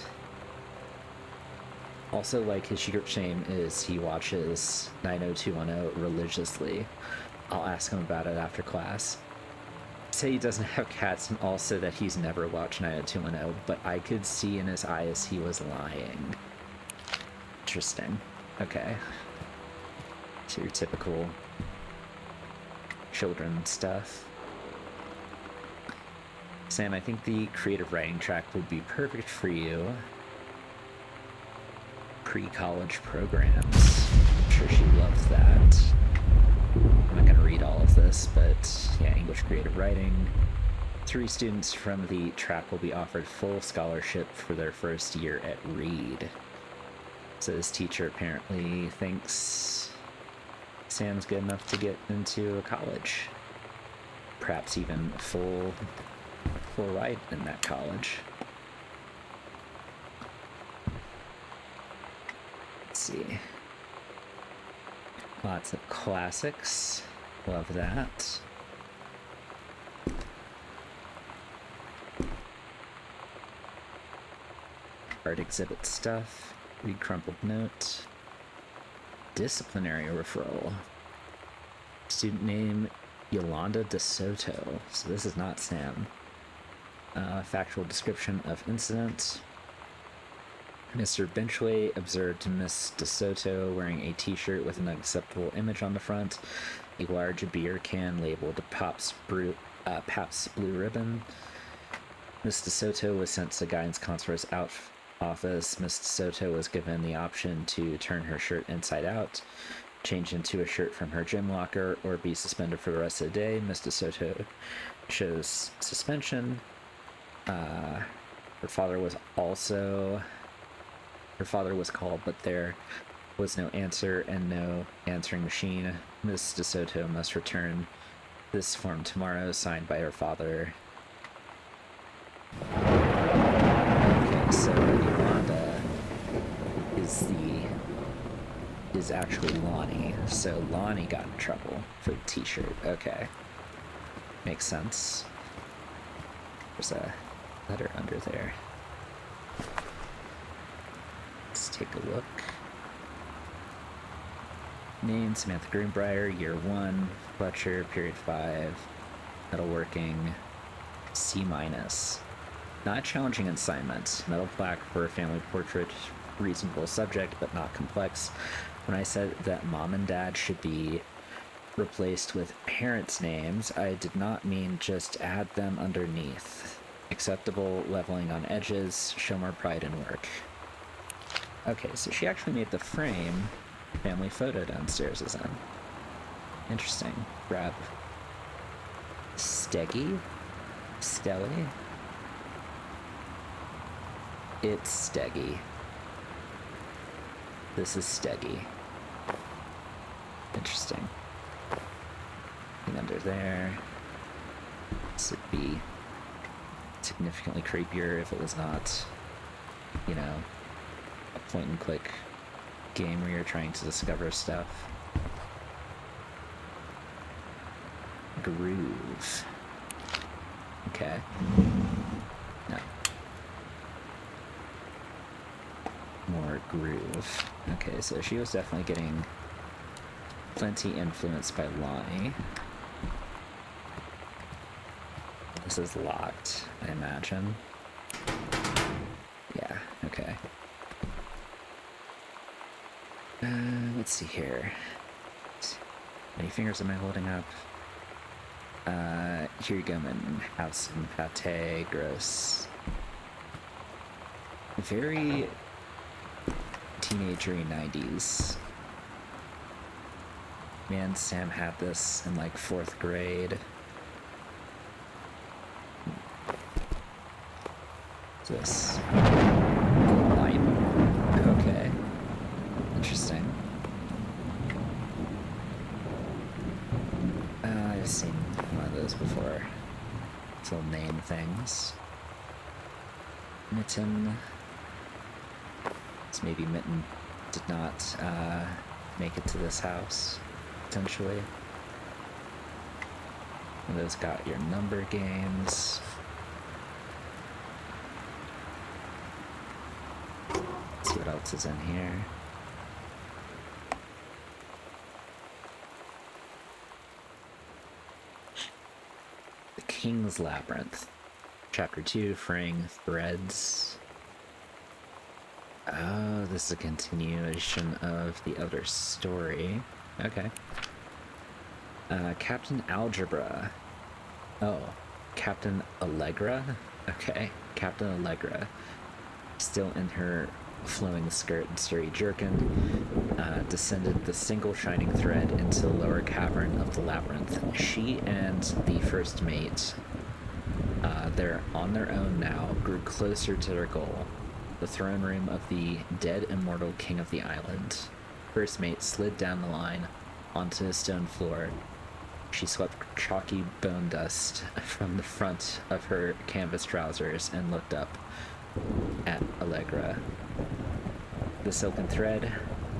he watches 90210 religiously. I'll ask him about it after class. Say he doesn't have cats, and also that he's never watched 90210, but I could see in his eyes he was lying. Interesting. Okay. So your typical children stuff. Sam, I think the creative writing track would be perfect for you. Pre-college programs. I'm sure she loves that. I'm not going to read all of this, but yeah, English creative writing. 3 students from the track will be offered full scholarship for their first year at Reed. So this teacher apparently thinks Sam's good enough to get into a college. Perhaps even full ride in that college. Let's see. Lots of classics. Love that. Art exhibit stuff. Read crumpled note. Disciplinary referral. Student name Yolanda DeSoto. So this is not Sam. Factual description of incident. Mr. Benchway observed Miss DeSoto wearing a t-shirt with an unacceptable image on the front, a large beer can labeled Pabst Blue Ribbon. Miss DeSoto was sent to the guidance counselor's office. Miss DeSoto was given the option to turn her shirt inside out, change into a shirt from her gym locker, or be suspended for the rest of the day. Miss DeSoto chose suspension. Her father was called, but there was no answer and no answering machine. Miss DeSoto must return this form tomorrow, signed by her father. Okay, so Yolanda is actually Lonnie. So Lonnie got in trouble for the t-shirt. Okay. Makes sense. There's a letter under there. Let's take a look. Name, Samantha Greenbrier, year 1, Fletcher, period 5, metalworking, C-. Not a challenging assignment. Metal plaque for a family portrait, reasonable subject, but not complex. When I said that mom and dad should be replaced with parents' names, I did not mean just add them underneath. Acceptable, leveling on edges, show more pride in work. Okay, so she actually made the frame family photo downstairs is in. Interesting. Grab Steggy? Stelly? It's Steggy. This is Steggy. Interesting. And under there. This would be significantly creepier if it was not, you know, a point-and-click game where you're trying to discover stuff. Groove. Okay. No. More groove. Okay, so she was definitely getting plenty influenced by Lonnie. This is locked, I imagine. Let's see here. How many fingers am I holding up? Here you go, man. Have some pate. Gross. Very teenagery 90s. Man, Sam had this in like 4th grade. What's this? Lime. Okay. Interesting. I've seen one of those before. Little name things. Mitten. So maybe Mitten did not make it to this house, potentially. And those got your number games. Let's see what else is in here. The King's Labyrinth. Chapter 2, Fraying Threads. Oh, this is a continuation of the other story. Okay. Captain Algebra. Oh, Captain Allegra? Okay, Captain Allegra. Still in her flowing skirt and sturdy jerkin, descended the single shining thread into the lower cavern of the labyrinth. She and the first mate, they're on their own now, grew closer to their goal, the throne room of the dead immortal king of the island. First mate slid down the line onto the stone floor. She swept chalky bone dust from the front of her canvas trousers and looked up at Allegra. The silken thread,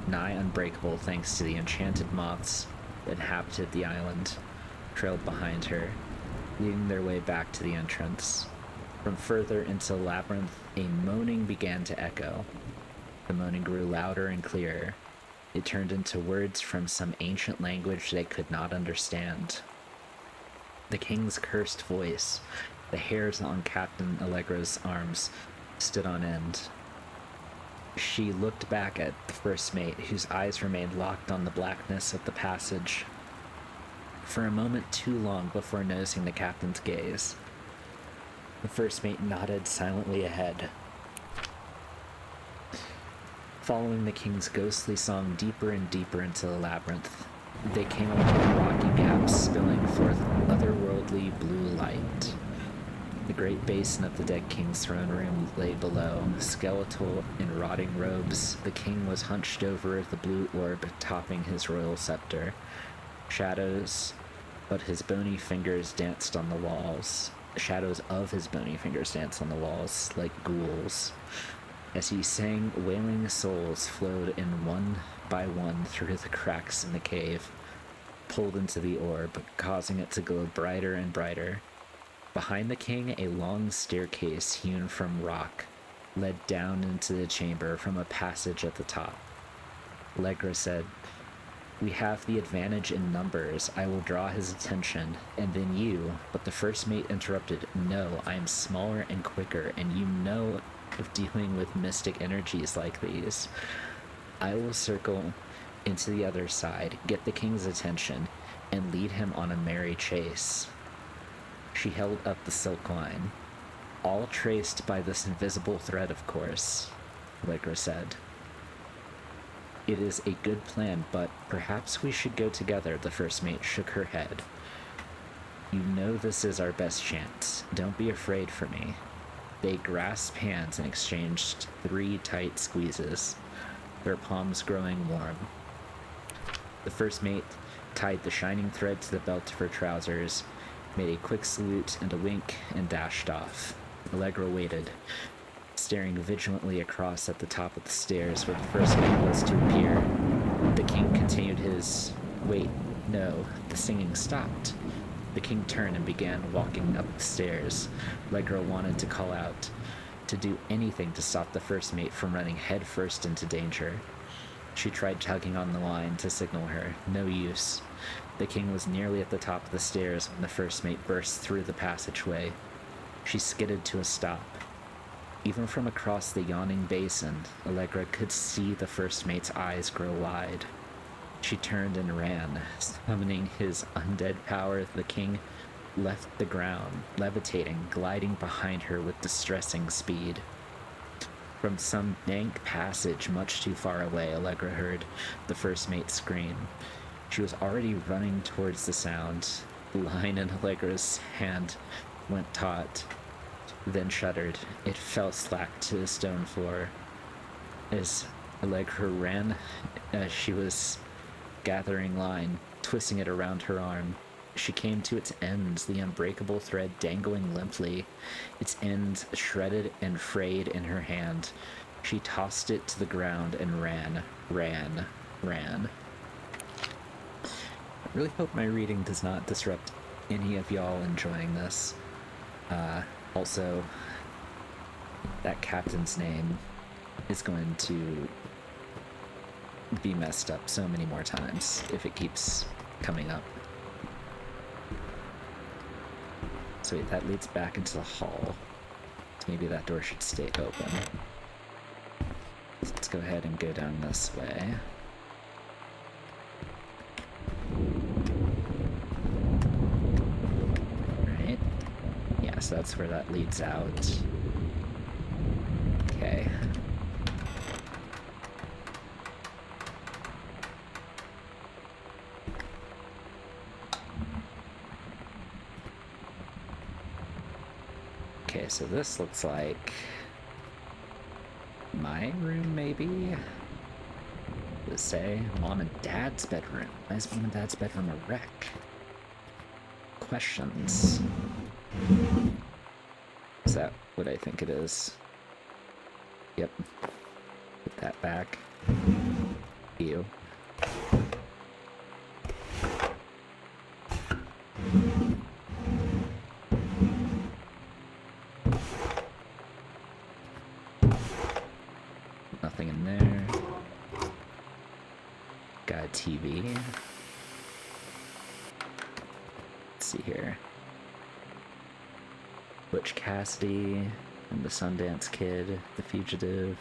nigh unbreakable thanks to the enchanted moths that inhabited the island, trailed behind her, leading their way back to the entrance. From further into the labyrinth, a moaning began to echo. The moaning grew louder and clearer. It turned into words from some ancient language they could not understand. The king's cursed voice, the hairs on Captain Allegra's arms, stood on end. She looked back at the first mate, whose eyes remained locked on the blackness of the passage for a moment too long before noticing the captain's gaze. The first mate nodded silently ahead, following the king's ghostly song deeper and deeper into the labyrinth. They came upon rocky gaps spilling forth otherworldly blue light. The great basin of the dead king's throne room lay below, skeletal in rotting robes. The king was hunched over the blue orb topping his royal scepter. Shadows, but his bony fingers danced on the walls. Shadows of his bony fingers danced on the walls like ghouls. As he sang, wailing souls flowed in one by one through the cracks in the cave, pulled into the orb, causing it to glow brighter and brighter. Behind the king, a long staircase hewn from rock led down into the chamber from a passage at the top. Allegra said, "We have the advantage in numbers. I will draw his attention, and then you." But the first mate interrupted. "No, I am smaller and quicker, and you know of dealing with mystic energies like these. I will circle into the other side, get the king's attention, and lead him on a merry chase." She held up the silk line. "All traced by this invisible thread, of course," Allegra said. "It is a good plan, but perhaps we should go together." The first mate shook her head. "You know this is our best chance. Don't be afraid for me." They grasped hands and exchanged 3 tight squeezes, their palms growing warm. The first mate tied the shining thread to the belt of her trousers, made a quick salute and a wink, and dashed off. Allegra waited, staring vigilantly across at the top of the stairs where the first mate was to appear. The king continued his... Wait, no, the singing stopped. The king turned and began walking up the stairs. Allegra wanted to call out, to do anything to stop the first mate from running headfirst into danger. She tried tugging on the line to signal her. No use. The king was nearly at the top of the stairs when the first mate burst through the passageway. She skidded to a stop. Even from across the yawning basin, Allegra could see the first mate's eyes grow wide. She turned and ran, summoning his undead power. The king left the ground, levitating, gliding behind her with distressing speed. From some dank passage much too far away, Allegra heard the first mate scream. She was already running towards the sound. The line in Allegra's hand went taut, then shuddered. It fell slack to the stone floor. As Allegra ran, she was gathering line, twisting it around her arm. She came to its ends, the unbreakable thread dangling limply, its ends shredded and frayed in her hand. She tossed it to the ground and ran. I really hope my reading does not disrupt any of y'all enjoying this. Also, that captain's name is going to be messed up so many more times if it keeps coming up. So wait, that leads back into the hall. So maybe that door should stay open. Let's go ahead and go down this way. Right. Yeah, so that's where that leads out. Okay. Okay, so this looks like my room, maybe? Does it say Mom and Dad's bedroom? Why is Mom and Dad's bedroom a wreck? Questions. Is that what I think it is? Yep. Put that back. Ew. Nothing in there. Got a TV. Let's see here. Butch Cassidy and the Sundance Kid, The Fugitive,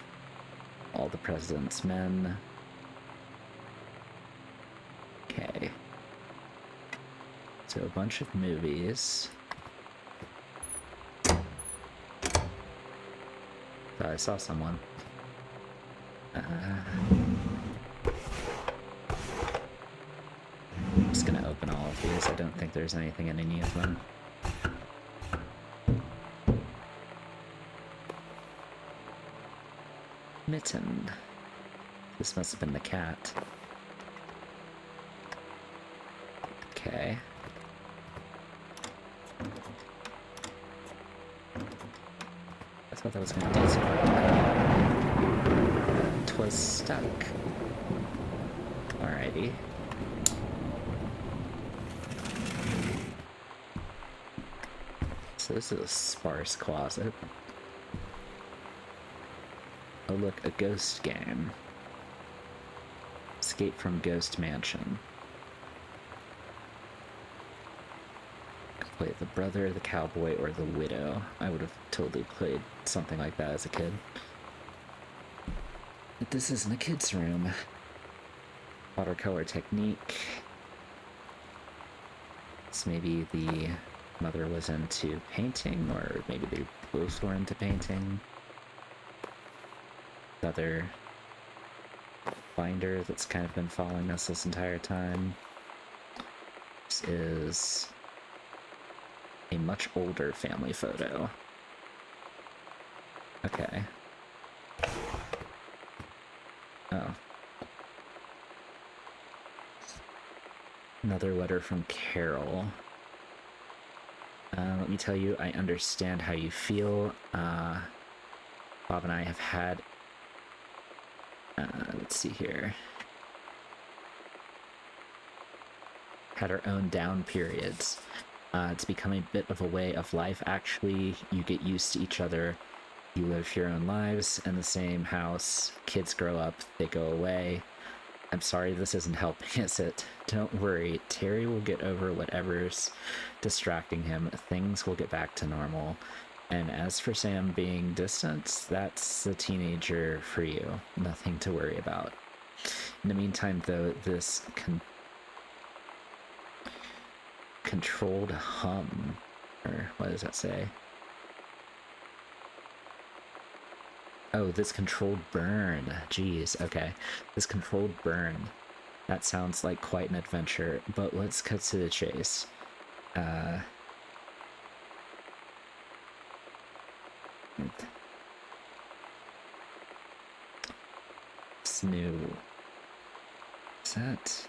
All the President's Men. Okay. So a bunch of movies. Thought I saw someone. I'm just gonna open all of these. I don't think there's anything in any of them. Mitten. This must have been the cat. Okay. I thought that was gonna do something. 'Twas stuck. Alrighty. So this is a sparse closet. Oh look, a ghost game. Escape from Ghost Mansion. Could play the brother, the cowboy, or the widow. I would have totally played something like that as a kid. But this isn't a kid's room. Watercolor technique. So maybe the mother was into painting, or maybe they both were into painting. Another binder that's kind of been following us this entire time. This is a much older family photo. Okay. Oh. Another letter from Carol. Let me tell you, I understand how you feel. Bob and I have had... let's see here. Had our own down periods. It's becoming a bit of a way of life, actually. You get used to each other. You live your own lives in the same house. Kids grow up, they go away. I'm sorry this isn't helping, is it? Don't worry, Terry will get over whatever's distracting him. Things will get back to normal. And as for Sam being distant, that's the teenager for you. Nothing to worry about. In the meantime, though, this controlled hum, or what does that say? Oh, this controlled burn. Jeez, okay. This controlled burn. That sounds like quite an adventure, but let's cut to the chase. It's new. Is that?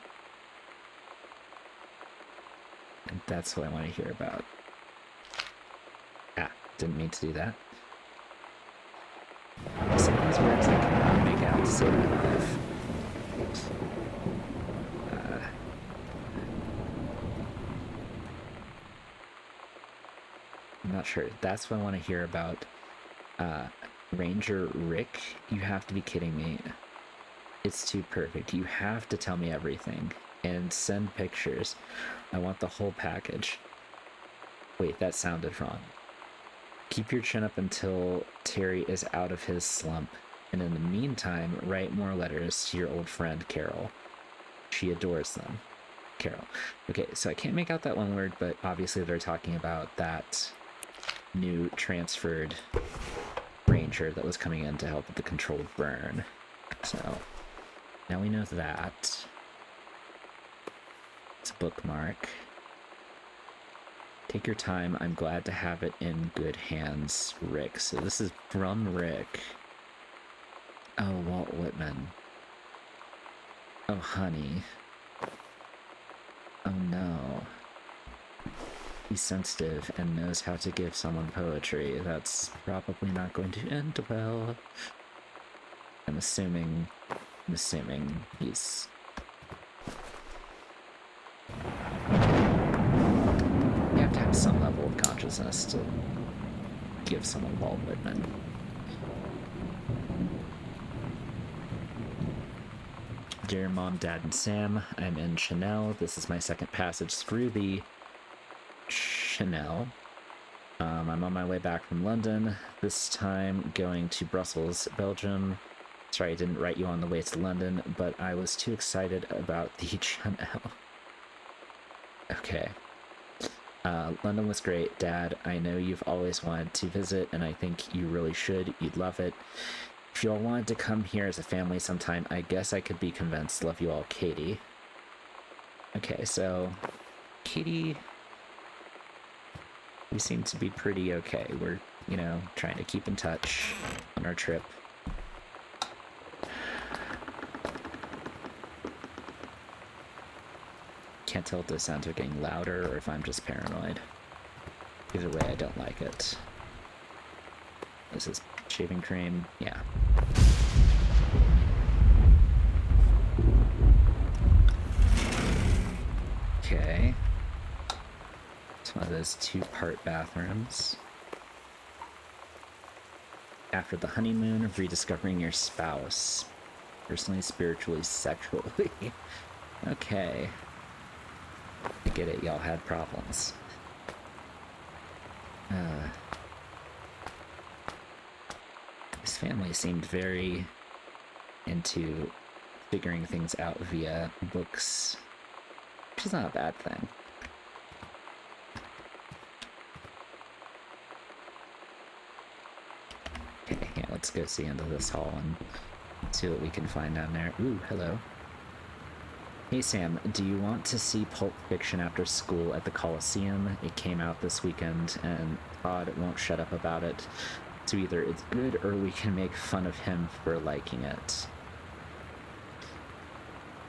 And that's what I want to hear about. Ah, didn't mean to do that. Some of these words I cannot make out to save my life. I'm not sure. That's what I want to hear about. Ranger Rick, you have to be kidding me. It's too perfect. You have to tell me everything. And send pictures. I want the whole package. Wait, that sounded wrong. Keep your chin up until Terry is out of his slump. And in the meantime, write more letters to your old friend, Carol. She adores them. Carol. Okay, so I can't make out that one word, but obviously they're talking about that new transferred ranger that was coming in to help with the controlled burn. So, now we know that. It's a bookmark. Take your time. I'm glad to have it in good hands, Rick. So this is from Rick. Oh, Walt Whitman. Oh, honey. Oh, no. He's sensitive and knows how to give someone poetry. That's probably not going to end well. I'm assuming he's... You have to have some level of consciousness to give someone Walt Whitman. Dear Mom, Dad, and Sam, I'm in Chanel. This is my second passage through the Chanel. I'm on my way back from London, this time going to Brussels, Belgium. Sorry I didn't write you on the way to London, but I was too excited about the Chanel. Okay. London was great, Dad. I know you've always wanted to visit, and I think you really should. You'd love it. If you all wanted to come here as a family sometime, I guess I could be convinced. Love you all, Katie. Okay, so Katie, we seem to be pretty okay. We're, you know, trying to keep in touch on our trip. Can't tell if the sounds are getting louder or if I'm just paranoid. Either way, I don't like it. This is shaving cream. Yeah. Okay. It's one of those two-part bathrooms. After the honeymoon, rediscovering your spouse. Personally, spiritually, sexually. Okay. I get it, y'all had problems. This family seemed very into figuring things out via books, which is not a bad thing. Okay, yeah, let's go see into this hall and see what we can find down there. Ooh, hello. Hey Sam, do you want to see Pulp Fiction after school at the Coliseum? It came out this weekend, and Todd won't shut up about it. So either it's good or we can make fun of him for liking it.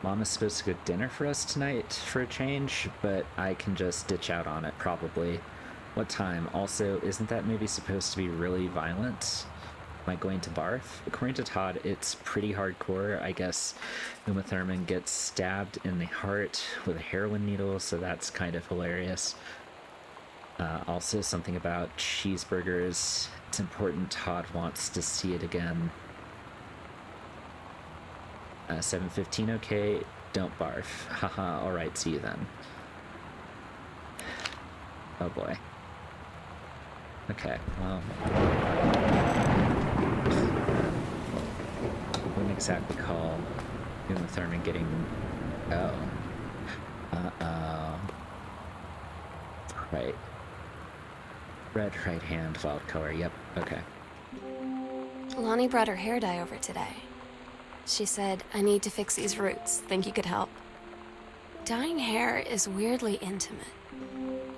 Mom is supposed to cook dinner for us tonight for a change, but I can just ditch out on it probably. What time? Also, isn't that movie supposed to be really violent? Am I going to barf? According to Todd, it's pretty hardcore. I guess Uma Thurman gets stabbed in the heart with a heroin needle, so that's kind of hilarious. Also, something about cheeseburgers. It's important Todd wants to see it again. 7:15, okay. Don't barf. Haha, alright, see you then. Oh boy. Okay, well... wouldn't exactly call Uma Thurman getting... Oh. Uh-oh. Right. Red right hand, wild color, yep, okay. Lonnie brought her hair dye over today. She said, I need to fix these roots. Think you could help? Dyeing hair is weirdly intimate.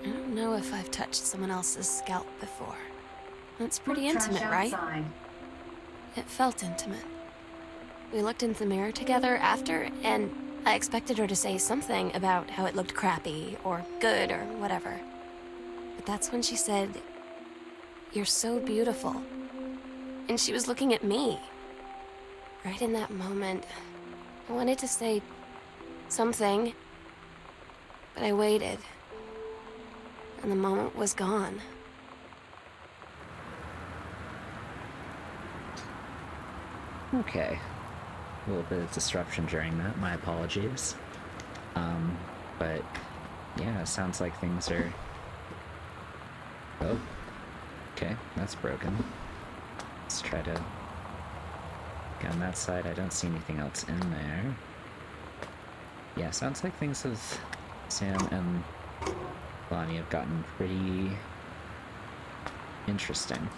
I don't know if I've touched someone else's scalp before. That's pretty intimate, right? It felt intimate. We looked in the mirror together after, and I expected her to say something about how it looked crappy, or good, or whatever. But that's when she said, "You're so beautiful." And she was looking at me. Right in that moment, I wanted to say something, but I waited. And the moment was gone. Okay. A little bit of disruption during that, my apologies. But yeah, it sounds like things are... Oh. Okay, that's broken. Let's try to... get on that side. I don't see anything else in there. Yeah, sounds like things with Sam and Lonnie have gotten pretty interesting.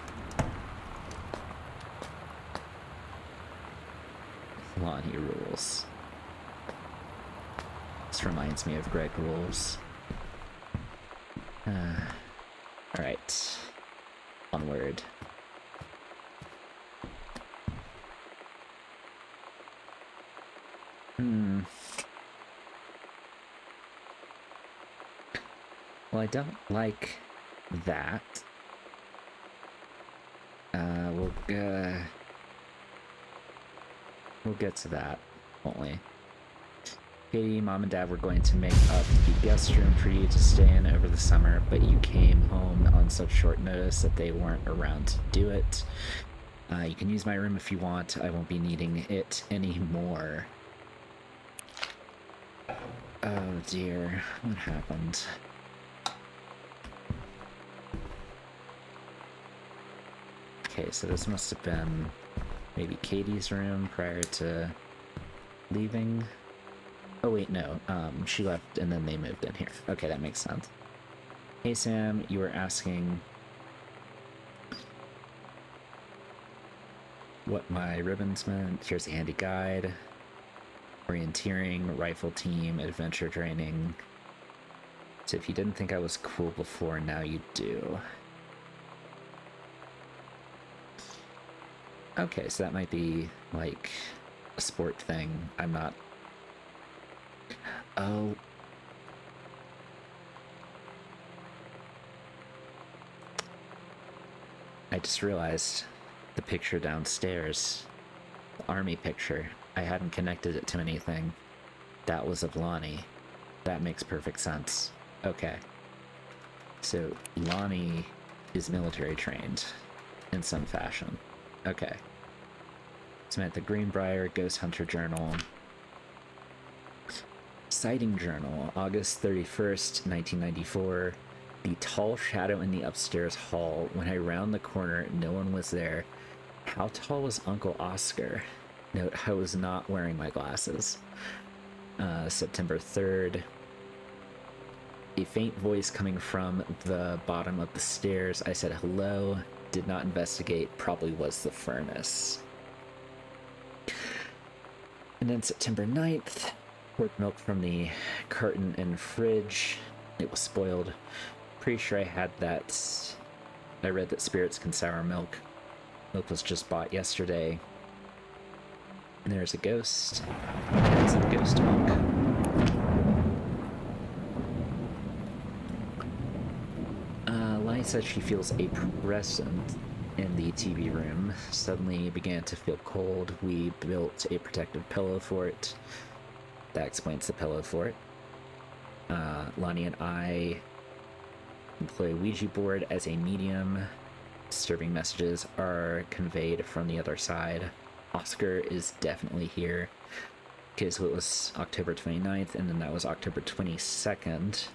Lonnie rules. This reminds me of Greg rules. Alright. Onward. Well, I don't like that. We'll get to that, won't we? Katie, Mom and Dad were going to make up the guest room for you to stay in over the summer, but you came home on such short notice that they weren't around to do it. You can use my room if you want. I won't be needing it anymore. Oh dear, what happened? Okay, so this must have been maybe Katie's room prior to leaving. Oh wait, no, she left and then they moved in here. Okay, that makes sense. Hey Sam, you were asking what my ribbons meant. Here's a handy guide. Orienteering, rifle team, adventure training. So if you didn't think I was cool before, now you do. Okay, so that might be, like, a sport thing. I'm not... Oh. I just realized the picture downstairs, the army picture, I hadn't connected it to anything. That was of Lonnie. That makes perfect sense. Okay. So, Lonnie is military trained in some fashion. Okay. Samantha Greenbrier, Ghost Hunter Journal. Sighting Journal, August 31st, 1994. The tall shadow in the upstairs hall. When I round the corner, no one was there. How tall was Uncle Oscar? Note, I was not wearing my glasses. September 3rd. A faint voice coming from the bottom of the stairs. I said hello. Did not investigate. Probably was the furnace. And then September 9th. Poured milk from the carton and fridge. It was spoiled. Pretty sure I had that. I read that spirits can sour milk. Milk was just bought yesterday. And there's a ghost. And some ghost milk. Lonnie says she feels a presence in the TV room. Suddenly began to feel cold. We built a protective pillow for it. That explains the pillow for it. Lonnie and I employ a Ouija board as a medium. Disturbing messages are conveyed from the other side. Oscar is definitely here. Okay, so it was October 29th, and then that was October 22nd.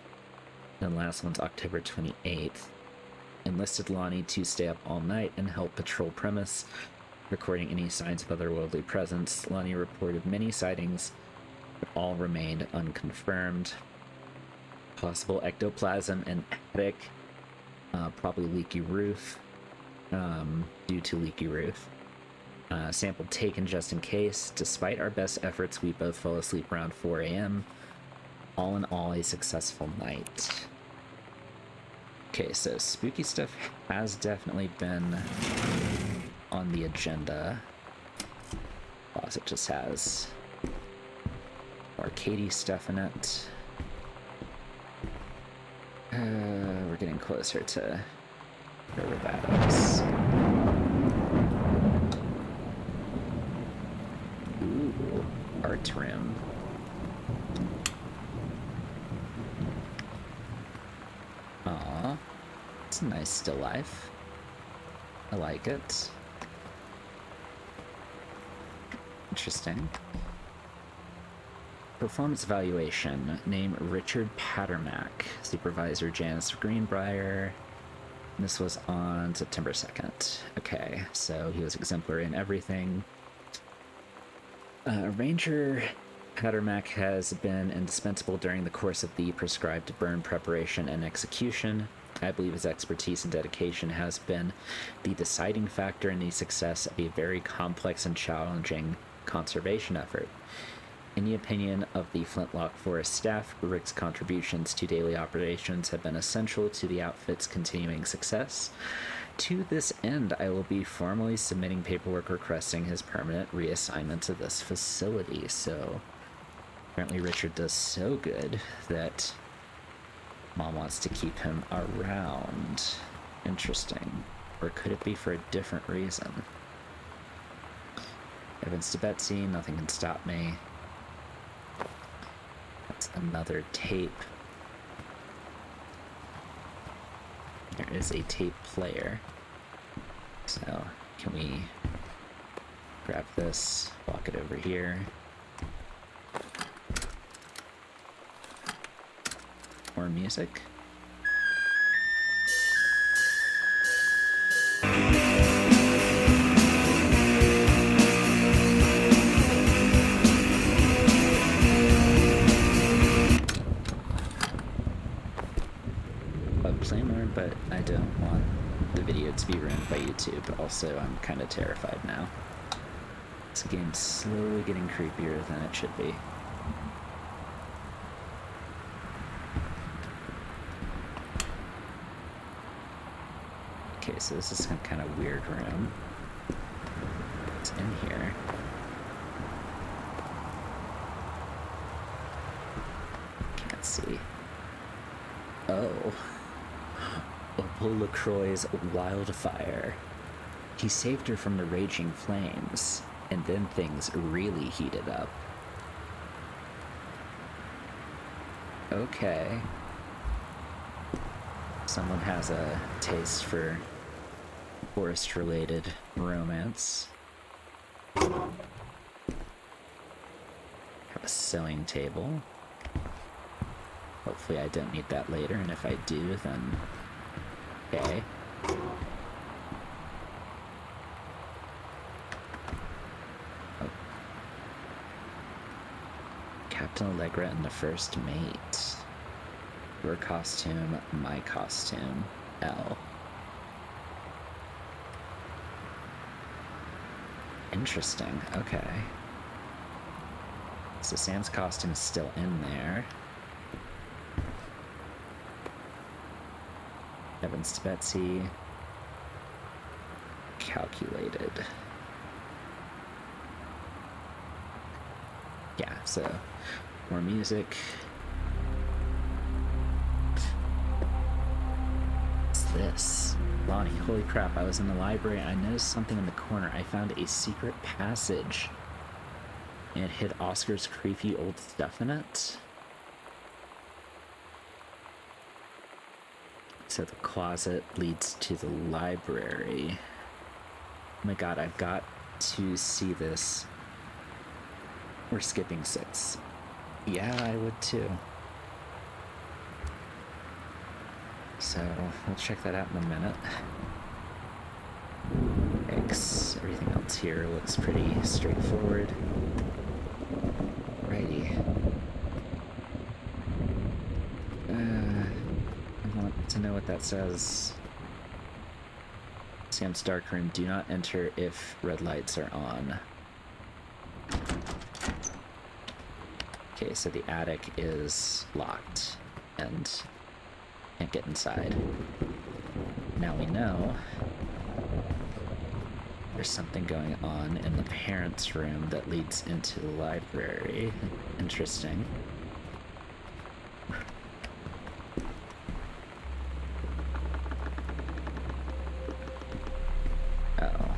Then the last one's October 28th. enlisted Lonnie to stay up all night and help patrol premise, recording any signs of otherworldly presence. Lonnie reported many sightings, but all remained unconfirmed. Possible ectoplasm and attic, probably leaky roof, due to leaky roof. Sample taken just in case. Despite our best efforts, we both fell asleep around 4 a.m. All in all, a successful night. Okay, so spooky stuff has definitely been on the agenda. Closet just has more Katie stuff in it. We're getting closer to wherever that is. Ooh, art room. Aw, it's a nice still life. I like it. Interesting. Performance evaluation. Name Richard Pattermack. Supervisor Janice Greenbrier. This was on September 2nd. Okay, so he was exemplary in everything. Ranger Pattermack has been indispensable during the course of the prescribed burn preparation and execution. I believe his expertise and dedication has been the deciding factor in the success of a very complex and challenging conservation effort. In the opinion of the Flintlock Forest staff, Rick's contributions to daily operations have been essential to the outfit's continuing success. To this end, I will be formally submitting paperwork requesting his permanent reassignment to this facility. So, apparently Richard does so good that Mom wants to keep him around. Interesting. Or could it be for a different reason? Evans to Betsy, nothing can stop me. That's another tape. There is a tape player. So, can we grab this, walk it over here? More music. Play more, but I don't want the video to be ruined by YouTube. Also, I'm kind of terrified now. This game's slowly getting creepier than it should be. Okay, so this is some kind of weird room. What's in here? Can't see. Oh. Opal LaCroix's wildfire. He saved her from the raging flames, and then things really heated up. Okay. Someone has a taste for forest-related romance. Have a sewing table. Hopefully I don't need that later, and if I do, then okay. Oh. Captain Allegra and the First Mate. Your costume, my costume. L. Interesting, okay. So Sam's costume is still in there. Evans to Betsy. Calculated. Yeah, so more music. What's this? Lonnie, holy crap, I was in the library. I noticed something in the corner. I found a secret passage. And it hid Oscar's creepy old stuff in it. So the closet leads to the library. Oh my god, I've got to see this. We're skipping 6. Yeah, I would too. So we'll check that out in a minute. X. Everything else here looks pretty straightforward. Righty. I want to know what that says. Sam's dark room. Do not enter if red lights are on. Okay, so the attic is locked and can't get inside. Now we know there's something going on in the parents' room that leads into the library. Interesting. Oh.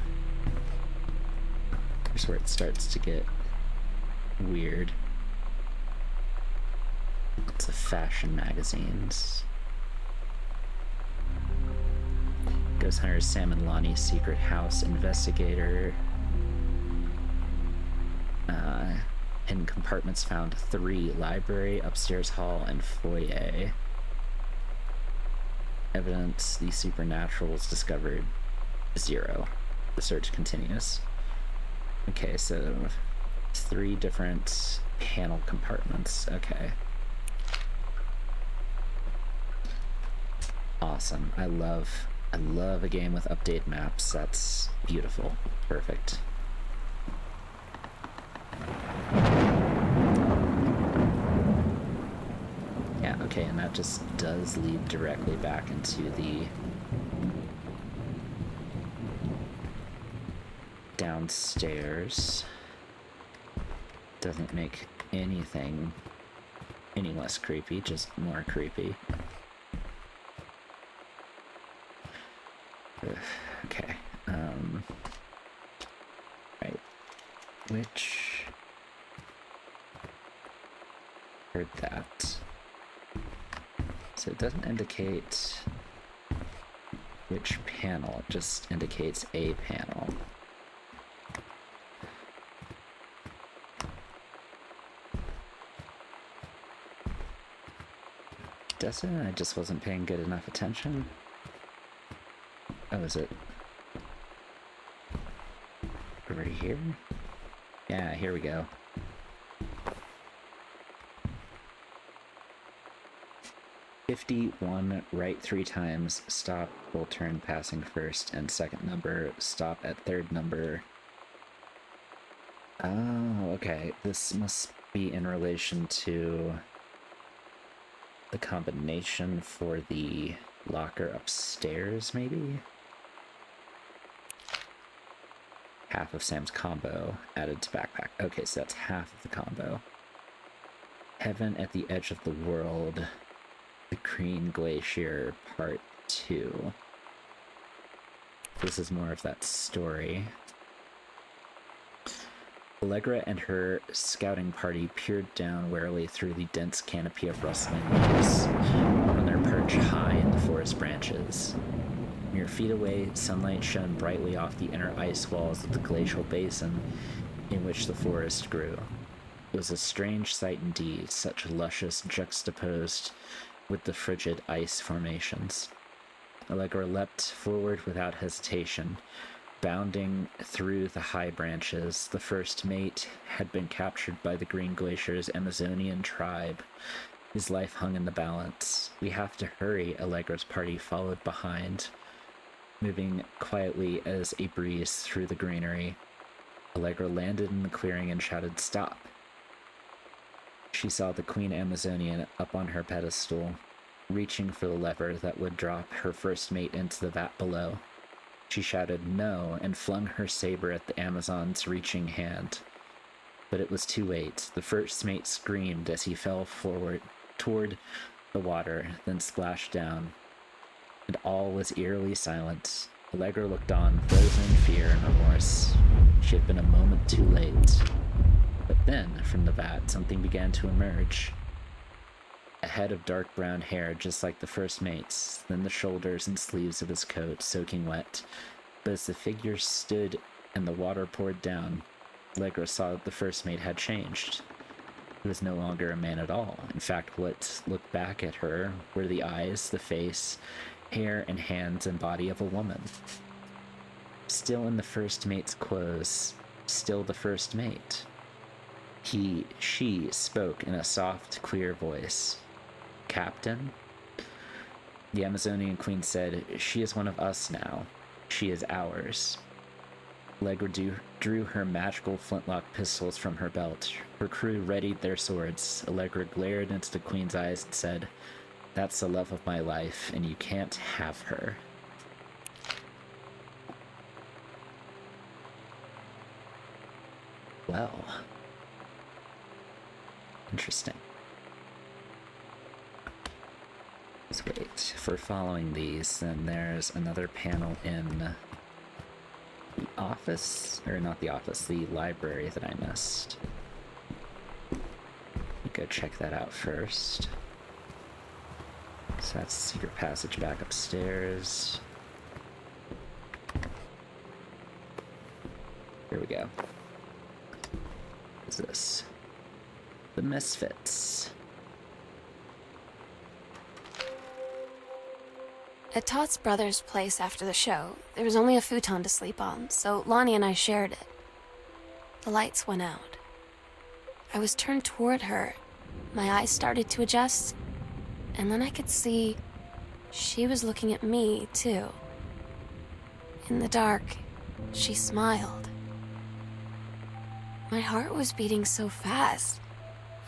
Here's where it starts to get weird. It's a fashion magazines. Ghost Hunters Sam and Lonnie's Secret House Investigator. Hidden compartments found 3. Library, upstairs hall, and foyer. Evidence the supernatural was discovered. 0. The search continues. Okay, so 3 different panel compartments. Okay. Awesome. I love a game with updated maps. That's beautiful. Perfect. Yeah, okay, and that just does lead directly back into the downstairs. Doesn't make anything any less creepy, just more creepy. Okay, right, which, heard that, so it doesn't indicate which panel, it just indicates a panel. Does it? I just wasn't paying good enough attention. Oh, is it over here? Yeah, here we go. "51, right 3 times, stop, full turn, passing first and second number, stop at third number." Oh, okay. This must be in relation to the combination for the locker upstairs, maybe? Half of Sam's combo added to backpack. Okay, so that's half of the combo. Heaven at the Edge of the World. The Green Glacier Part 2. This is more of that story. Allegra and her scouting party peered down warily through the dense canopy of rustling leaves on their perch high in the forest branches. Mere feet away, sunlight shone brightly off the inner ice walls of the glacial basin in which the forest grew. It was a strange sight indeed, such luscious juxtaposed with the frigid ice formations. Allegra leapt forward without hesitation, bounding through the high branches. The first mate had been captured by the Green Glacier's Amazonian tribe. His life hung in the balance. "We have to hurry," Allegra's party followed behind, moving quietly as a breeze through the greenery. Allegra landed in the clearing and shouted, "Stop!" She saw the Queen Amazonian up on her pedestal, reaching for the lever that would drop her first mate into the vat below. She shouted, "No," and flung her saber at the Amazon's reaching hand. But it was too late. The first mate screamed as he fell forward toward the water, then splashed down. And all was eerily silent. Allegra looked on, frozen in fear and remorse. She had been a moment too late. But then, from the vat, something began to emerge. A head of dark brown hair, just like the first mate's, then the shoulders and sleeves of his coat, soaking wet. But as the figure stood and the water poured down, Allegra saw that the first mate had changed. He was no longer a man at all. In fact, what looked back at her were the eyes, the face, hair, and hands and body of a woman. Still in the first mate's clothes, still the first mate. She spoke in a soft, clear voice. Captain? The Amazonian queen said, "She is one of us now. She is ours." Allegra drew her magical flintlock pistols from her belt. Her crew readied their swords. Allegra glared into the queen's eyes and said, "That's the love of my life, and you can't have her." Well. Interesting. Let's wait. For following these, then there's another panel in the office, or not the office, the library that I missed. Go check that out first. So that's the secret passage back upstairs. Here we go. What's this? The Misfits. At Todd's brother's place after the show, there was only a futon to sleep on, so Lonnie and I shared it. The lights went out. I was turned toward her. My eyes started to adjust, and then I could see she was looking at me, too. In the dark, she smiled. My heart was beating so fast.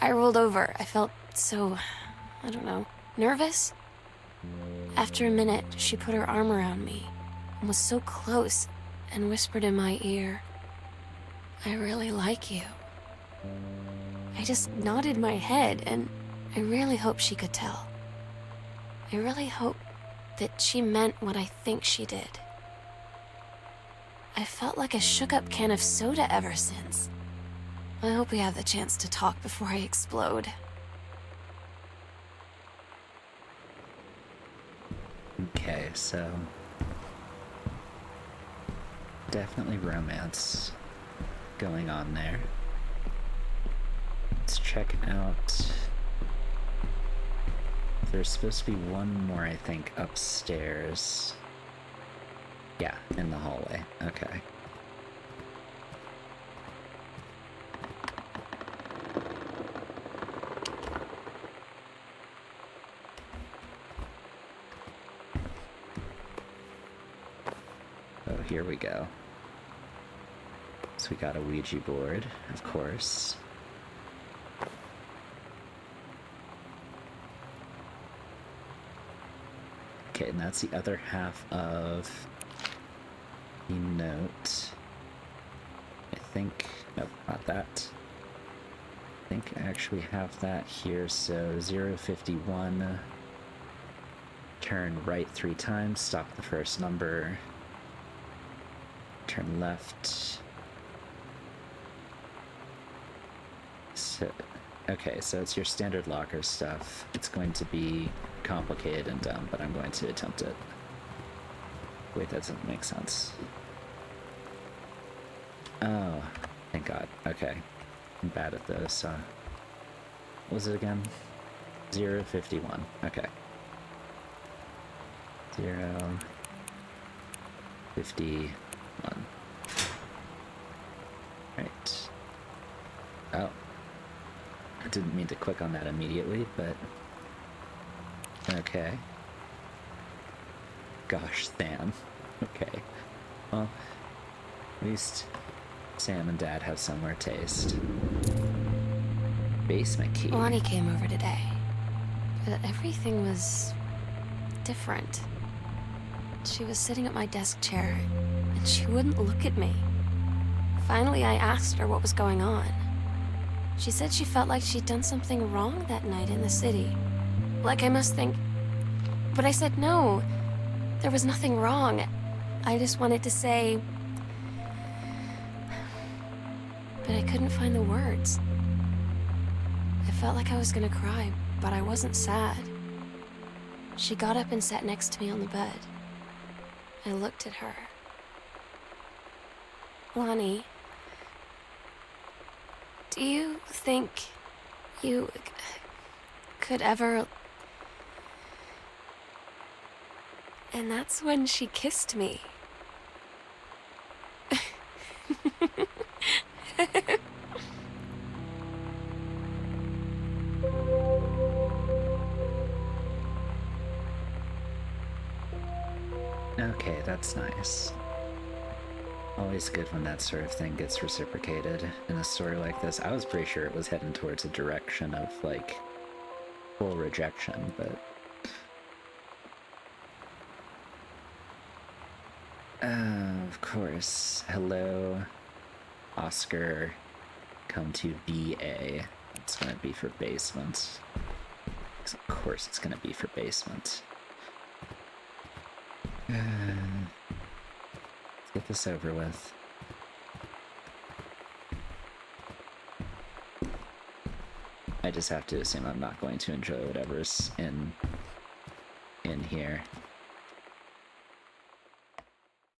I rolled over. I felt so, I don't know, nervous. After a minute, she put her arm around me and was so close and whispered in my ear, "I really like you." I just nodded my head, and I really hope she could tell. I really hope that she meant what I think she did. I felt like a shook-up can of soda ever since. I hope we have the chance to talk before I explode. Okay, so definitely romance going on there. Let's check it out. There's supposed to be one more, I think, upstairs. Yeah, in the hallway. Okay. Oh, here we go. So we got a Ouija board, of course. Okay, and that's the other half of the note. I think, nope, not that. I think I actually have that here, so 051, turn right 3 times, stop the first number, turn left. So, okay, so it's your standard locker stuff. It's going to be complicated and dumb, but I'm going to attempt it. Wait, that doesn't make sense. Oh, thank God. Okay. I'm bad at those, so... What was it again? 051. Okay. 051. Right. Oh. I didn't mean to click on that immediately, but... Okay. Gosh, Sam. Okay. Well, at least Sam and Dad have similar taste. Basement key. Lonnie came over today, but everything was different. She was sitting at my desk chair, and she wouldn't look at me. Finally, I asked her what was going on. She said she felt like she'd done something wrong that night in the city. Like I must think... But I said no. There was nothing wrong. I just wanted to say... But I couldn't find the words. I felt like I was gonna cry, but I wasn't sad. She got up and sat next to me on the bed. I looked at her. Lonnie, do you think you could ever. And that's when she kissed me. Okay, that's nice. Always good when that sort of thing gets reciprocated in a story like this. I was pretty sure it was heading towards a direction of, like, full rejection, but... of course. Hello, Oscar. Come to BA. It's gonna be for basement. 'Cause of course it's gonna be for basement. Let's get this over with. I just have to assume I'm not going to enjoy whatever's in here.